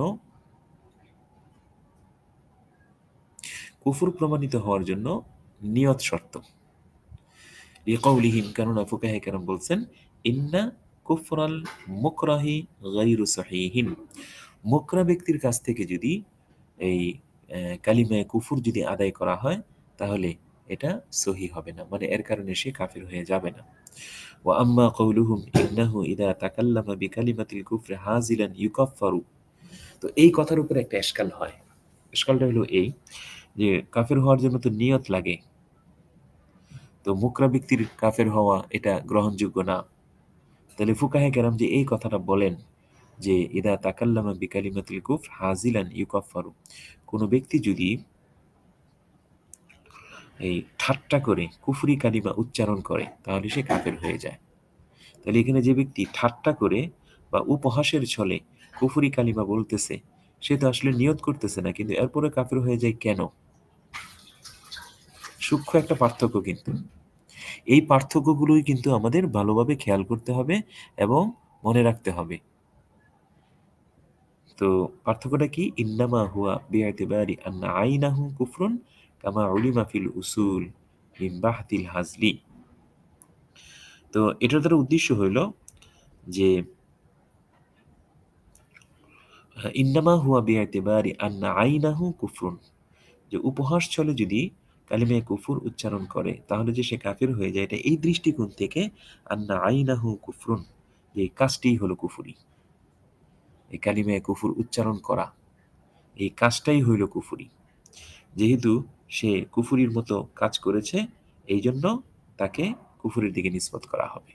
কুফর প্রমাণিত হওয়ার জন্য নিয়ত শর্ত। লিকাউলিহিম, কেননা ফুকাহে কেরাম বলছেন, ইন্না কুফরাল মুকরাহি গায়রু সহিহিন, মুকরা ব্যক্তির কাছ থেকে যদি এই কালিমায়ে কুফর যদি আদায় করা হয় তাহলে এটা সহি হবে না, মানে এর কারণে সে কাফির হয়ে যাবে না। ওয়া আম্মা কাউলুহুম ইন্নাহু ইযা তাকাল্লামা বিকালিমাতিল কুফরি হাজিলান ইউকাফফারু, তো এই কথার উপর একটা এশকাল হয়। এশকালটা হলো এই যে কাফের হওয়ার জন্য তো নিয়ত লাগে, তো মুকরা ব্যক্তির কাফের হওয়া এটা গ্রহণযোগ্য না। তাহলে ফুকাহে কেরাম যে এই কথাটা বলেন যে ইদা তাকাল্লামা বিকালিমাতিল কুফর হাজিলান ইউকাফফারু, কোনো ব্যক্তি যদি এই ঠাট্টা করে কুফরি কালিমা উচ্চারণ করে তাহলে সে কাফের হয়ে যায়। তাহলে এখানে যে ব্যক্তি ঠাট্টা করে বা উপহাসের ছলে কুফরি কালিমা বলতেছে, সে তো আসলে নিয়ত করতেছে না, কিন্তু এরপরে কাফের হয়ে যায় কেন? সূক্ষ্ম একটা পার্থক্য, কিন্তু এই পার্থক্যগুলোই কিন্তু আমাদের ভালোভাবে খেয়াল করতে হবে এবং মনে রাখতে হবে। তো পার্থক্যটা কি? ইন্নামা হুয়া বিআতিবারি আন্না আইনাহু কুফরুন কামা উলিমা ফিল উসুল মিন বাহতিল হাজলি। তো এটার দ্বারা উদ্দেশ্য হইল যে ইন্নামা হুয়া বিআতিবারি আন্না আইনাহু কুফরুন, যে উপহাস ছলে যদি কালিমায়ে কুফর উচ্চারণ করে তাহলে যে সে কাফির হয়ে যায়, এটা এই দৃষ্টিকোণ থেকে আন্না আইনাহু কুফরুন, যে কাজটিই হলো কুফরি, এই কালিমায়ে কুফর উচ্চারণ করা এই কাজটাই হইল কুফরি। যেহেতু সে কুফরির মতো কাজ করেছে, এই জন্য তাকে কুফরির দিকে নিসবত করা হবে।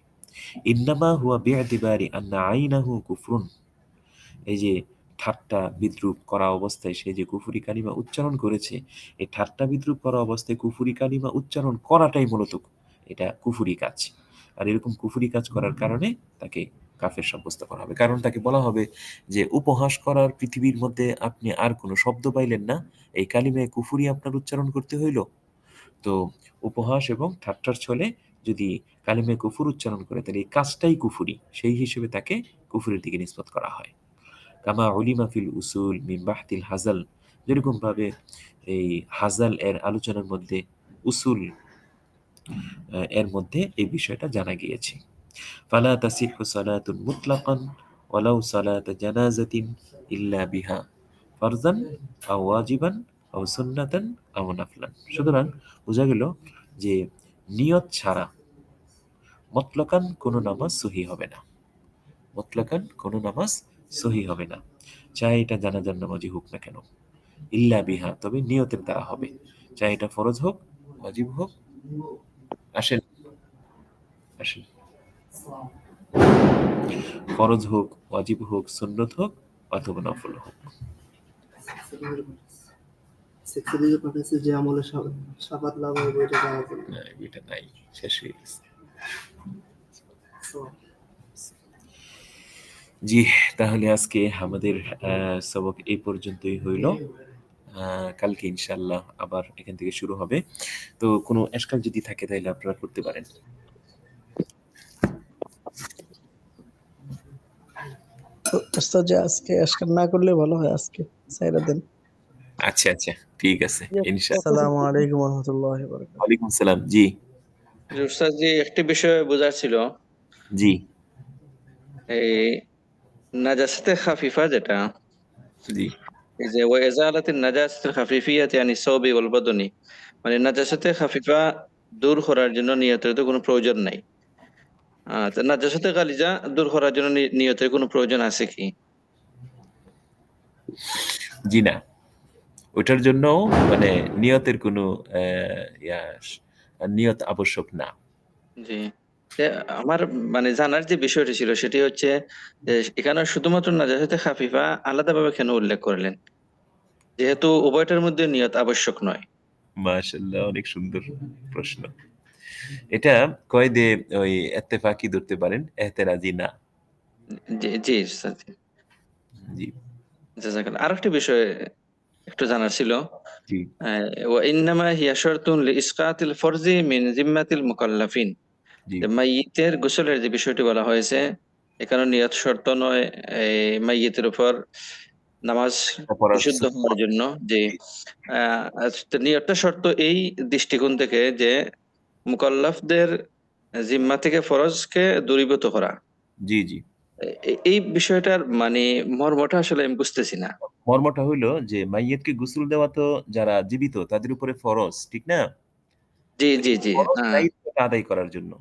ইন্নামা হুয়া বিআতিবারি আন্না আইনাহু কুফরুন, এই যে ঠাট্টা বিদ্রুপ করা অবস্থায় সে যে কুফরি কালিমা উচ্চারণ করেছে, এই ঠাট্টা বিদ্রুপ করা অবস্থায় কুফরি কালিমা উচ্চারণ করাটাই মূলত এটা কুফরি কাজ। আর এরকম কুফরি কাজ করার কারণে তাকে কাফের সাব্যস্ত করা হবে, কারণ তাকে বলা হবে যে উপহাস করার পৃথিবীর মধ্যে আপনি আর কোনো শব্দ পাইলেন না, এই কালিমায়ে কুফরি আপনার উচ্চারণ করতে হইল। তো উপহাস এবং ঠাট্টার ছলে যদি কালিমায়ে কুফর উচ্চারণ করে তাহলে এই কাজটাই কুফরি, সেই হিসেবে তাকে কুফরির দিকে নিসবত করা হয়। কামা উলিমা ফিল উসুল মিন বাহতিল হাজাল, যেরকম ভাবে এই হাজাল এর আলোচনার মধ্যে, উসুল এর মধ্যে এই বিষয়টা জানা গিয়েছে। ফালা তাসিহু সালাতুন মুতলাকান ওয়ালাউ সালাত জানাজাতিন ইল্লা বিহা ফারজান আও ওয়াজিবান আও সুন্নাতান আও নাফলান। সুতরাং বোঝা গেল যে নিয়ত ছাড়া মুতলাকান কোনো নামাজ সহি হবে না। মুতলাকান কোনো নামাজ সহি হবে না, চাहे এটা জানাজার নামাজই হোক না কেন, ইল্লা বিহা, তবে নিয়তের দ্বারা হবে, চাहे এটা ফরজ হোক ওয়াজিব হোক। আসেন আসেন, ফরজ হোক ওয়াজিব হোক সুন্নত হোক অথবা নফল হোক। যে আমলে শাফাত লাভ হবে এটা জানা যায় না, এটা নাই, শেষ হয়ে গেছে। জি, তাহলে আজকে আমাদের সবক এই পর্যন্তই হইল। কালকে ইনশাআল্লাহ আবার এখান থেকে শুরু হবে। তো কোনো এশকাল যদি থাকে তাহলে আপনারা করতে পারেন। ওস্তাদ যে আজকে আজকাল না করলে ভালো হয়, আজকে সাইরা দেন। আচ্ছা আচ্ছা, ঠিক আছে ইনশাআল্লাহ। আসসালামু আলাইকুম ওয়া রাহমাতুল্লাহি ওয়া বারাকাতুহু। ওয়ালাইকুম সালাম। জি উস্তাদ জি, একটি বিষয় বোঝার ছিল। জি এই নাজাসাতে খাফিফা যেটা, জি এই যে ওয়া ইজালাতিন নাজাসাতিল খাফিফিয়াতি আনিস সাওবি ওয়াল বাদনি, মানে নাজাসাতে খাফিফা দূর করার জন্য নিয়তের তো কোনো প্রয়োজন নাই। তো নাজাসাতে গালিজা দূর করার জন্য নিয়তের কোনো প্রয়োজন আছে কি? জি না, ওটার জন্য মানে নিয়তের কোনো নিয়ত আবশ্যক না। জি, আমার মানে জানার যে বিষয়টি ছিল সেটি হচ্ছে যে এখানে শুধুমাত্র নাজাসাতে খাফিফা আলাদাভাবে কেন উল্লেখ করলেন, যেহেতু উভয়টার মধ্যে নিয়ত আবশ্যক নয়? মাশাআল্লাহ, অনেক সুন্দর প্রশ্ন। এটা কয়দে ওই ইত্তেফাকি ধরতে পারেন, এহতেরাজি না। জি জি উস্তাদ জি। জি জাযাকাল্লাহ। আরেকটি বিষয় একটু জানার ছিল। জি ওয়া ইন্নামা হিয়া শারতুন লিইসকাতিল ফরজি মিন জিম্মাতিল মুকাল্লাফিন। জি যে মাইয়িতের গোসলের যে বিষয়টি বলা হয়েছে, এখানে নিয়ত শর্ত নয় এই মাইয়িতের উপর নামাজ পড়ার বিশুদ্ধ হওয়ার জন্য। যে নিয়তটা শর্ত এই দৃষ্টিকোণ থেকে যে মুকাল্লাফদের জিম্মা থেকে ফরজকে দূরীভূত করা। জি জি এই বিষয়টার মানে মর্মটা আসলে আমি বুঝতেছি না। মর্মটা হইলো যে মাইয়িতকে গোসল দেওয়া তো যারা জীবিত তাদের উপরে ফরজ, ঠিক না? জি জি জি ফরজ হ্যাঁ দায়িত্বটা আদায় করার জন্য।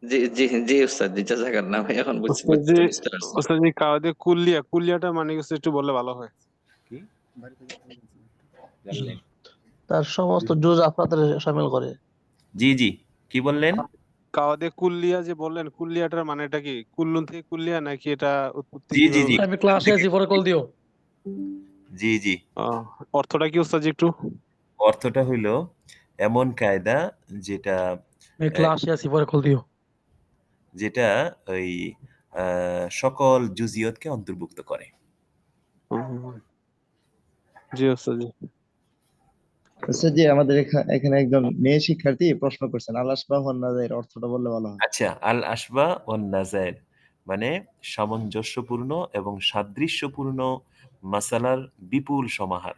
জি জি জি উস্তাদ জি, জাযাকাল্লাহ ভাই, এখন বুঝতে পারছি। ওস্তাদ জি কাওয়াদে কুল্লিয়াটা মানে কিছু একটু বললে ভালো হয়। কি জানলেন? তার সমস্ত জুজ আফরাদের শামিল করে। জি জি, কি বললেন? কাওয়াদে কুল্লিয়া যে বললেন, কুল্লিয়াটার মানেটা কি? কুল্লুন থেকে কুল্লিয়া নাকি এটা উৎপত্তি জি জি জি আমি ক্লাসে আছি, পরে কল দিও। জি জি অর্থটা কি ওস্তাদ জি একটু? অর্থটা হইলো এমন কায়দা যেটা আমি ক্লাসে আছি, পরে কল দিও। যেটা ওই সকল জুজিয়তকে অন্তর্ভুক্ত করে। জি ওস্তাদ জি। ওস্তাদ জি আমাদের এখানে একজন মেয়ে শিক্ষার্থী প্রশ্ন করছেন, আল আসবাহ ওয়ান নাযায়ের অর্থটা বললে ভালো হয়। আচ্ছা, আল আসবা ওয়ান নাযায়ের মানে সামঞ্জস্যপূর্ণ এবং সাদৃশ্যপূর্ণ মাসালার বিপুল সমাহার।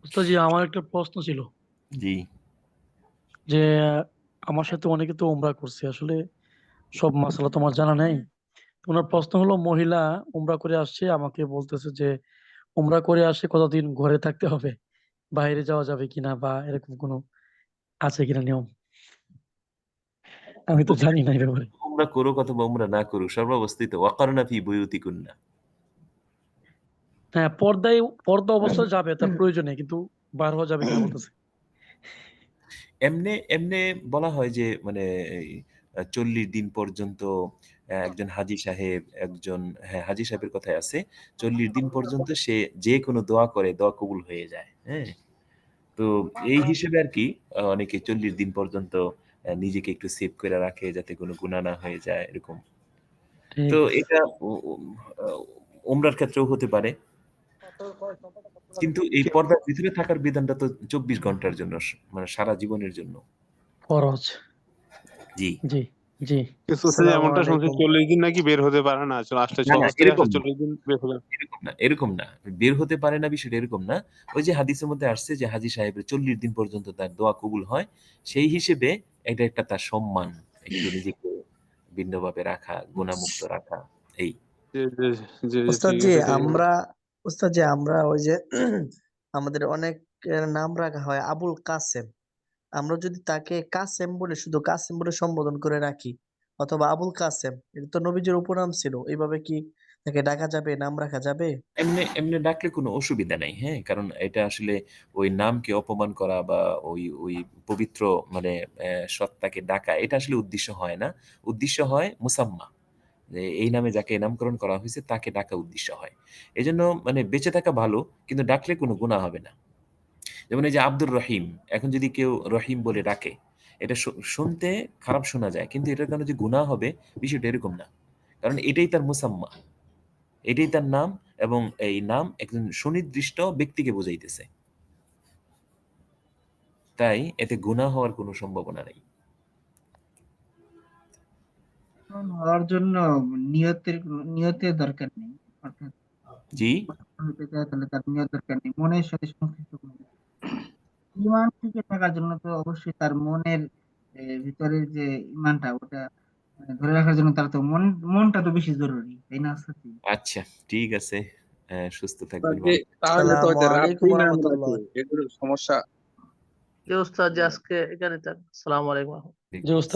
উস্তাদ জি, আমার একটা প্রশ্ন ছিল জি যে আমার সাথে অনেকে তো উমরা করছে, আসলে সব মাসালা তোমার জানা নেই। ওনার প্রশ্ন হলো, মহিলা উমরা করে আসছে, আমাকে বলতেছে যে উমরা করে আসে কতদিন ঘরে থাকতে হবে, বাইরে যাওয়া যাবে কিনা, বা এরকম কোনো আছে কিনা নিয়ম। আমি তো জানি না এই ব্যাপারে। উমরা করুক অথবা উমরা না করুক, সর্বাবস্থিত ওয়াকারনা ফি বুয়ুতিকুন্না। হ্যাঁ, পর্দা অবস্থায় যাবে, তার প্রয়োজনে, কিন্তু বার হওয়া যাবে কিনা বলতেছে। এমনে এমনে বলা হয় যে মানে 40 দিন পর্যন্ত একজন হাজী সাহেব, একজন হাজী সাহেবের কথাই আছে, 40 দিন পর্যন্ত সে যে কোনো দোয়া করে দোয়া কবুল হয়ে যায়। হ্যাঁ, তো এই হিসেবে আর কি অনেকে 40 দিন পর্যন্ত নিজেকে একটু সেভ করে রাখে যাতে কোনো গুনাহ না হয়ে যায় এরকম। তো এটা উমরার ক্ষেত্রেও হতে পারে, কিন্তু এই পর্দার ভিতরে থাকার বিধানটা তো 24 ঘন্টার জন্য, মানে সারা জীবনের জন্য ফরজ। জি জি জি। এমনটা শুনছি 40 দিন নাকি বের হতে পারে না, আসলে না না, এরকম 40 দিন বের হলে এরকম না, বের হতে পারে না বিষয়টা এরকম না। ওই যে হাদিসের মধ্যে আসছে যে হাজী সাহেবের 40 দিন পর্যন্ত তার দোয়া কবুল হয়, সেই হিসেবে এটা একটা তার সম্মান, একটু নিজেকে ভিন্নভাবে রাখা, গুনাহমুক্ত রাখা। এই ওস্তাদ জি আমরা ওই যে আমাদের অনেক নাম রাখা হয় আবুল কাসেম, আমরা যদি তাকে কাসেম বলে শুধু কাসেম বলে সম্বোধন করে রাখি অথবা আবুল কাসেম, এটা তো নবীজির উপনাম ছিল, এইভাবে কি তাকে ডাকা যাবে, নাম রাখা যাবে? এমনি এমনি ডাকলে কোনো অসুবিধা নাই, হ্যাঁ, কারণ এটা আসলে ওই নামকে অপমান করা বা ওই ওই পবিত্র মানে সত্তাকে ডাকা, এটা আসলে উদ্দেশ্য হয় না। উদ্দেশ্য হয় মুসাম্মা, যে এই নামে যাকে নামকরণ করা হয়েছে তাকে ডাকা উদ্দেশ্য হয়। এই জন্য মানে বেঁচে থাকা ভালো, কিন্তু ডাকলে কোনো গুনাহ হবে না। যেমন এই যে আব্দুর রহিম, এখন যদি কেউ রহিম বলে ডাকে, এটা শুনতে খারাপ শোনা যায়, কিন্তু এটার কারণে যে গুনাহ হবে বিষয়টা এরকম না, কারণ এটাই তার মুসাম্মা, এটাই তার নাম, এবং এই নাম একজন সুনির্দিষ্ট ব্যক্তিকে বোঝাইতেছে, তাই এতে গুনাহ হওয়ার কোনো সম্ভাবনা নেই। হওয়ার জন্য নিয়তের দরকার নেই, অর্থাৎ জি, হতে চায় তাহলে তার নিয়ত দরকার নেই, মনের সাথে সংশ্লিষ্ট করে। ইমান টিকে থাকার জন্য তো অবশ্যই তার মনের ভিতরের যে ইমানটা ওটা ধরে রাখার জন্য তার তো মনটা তো বেশি জরুরি, তাই না সত্যি? আচ্ছা, ঠিক আছে, সুস্থ থাকবেন, তাহলে তো আসসালামু আলাইকুম ওয়া রাত্রি রাহমাতুল্লাহ। এগুলো সমস্যা। যে ওস্তাদ যে আজকে এখানে থাক। আসসালামু আলাইকুম। যে ওস্তাদ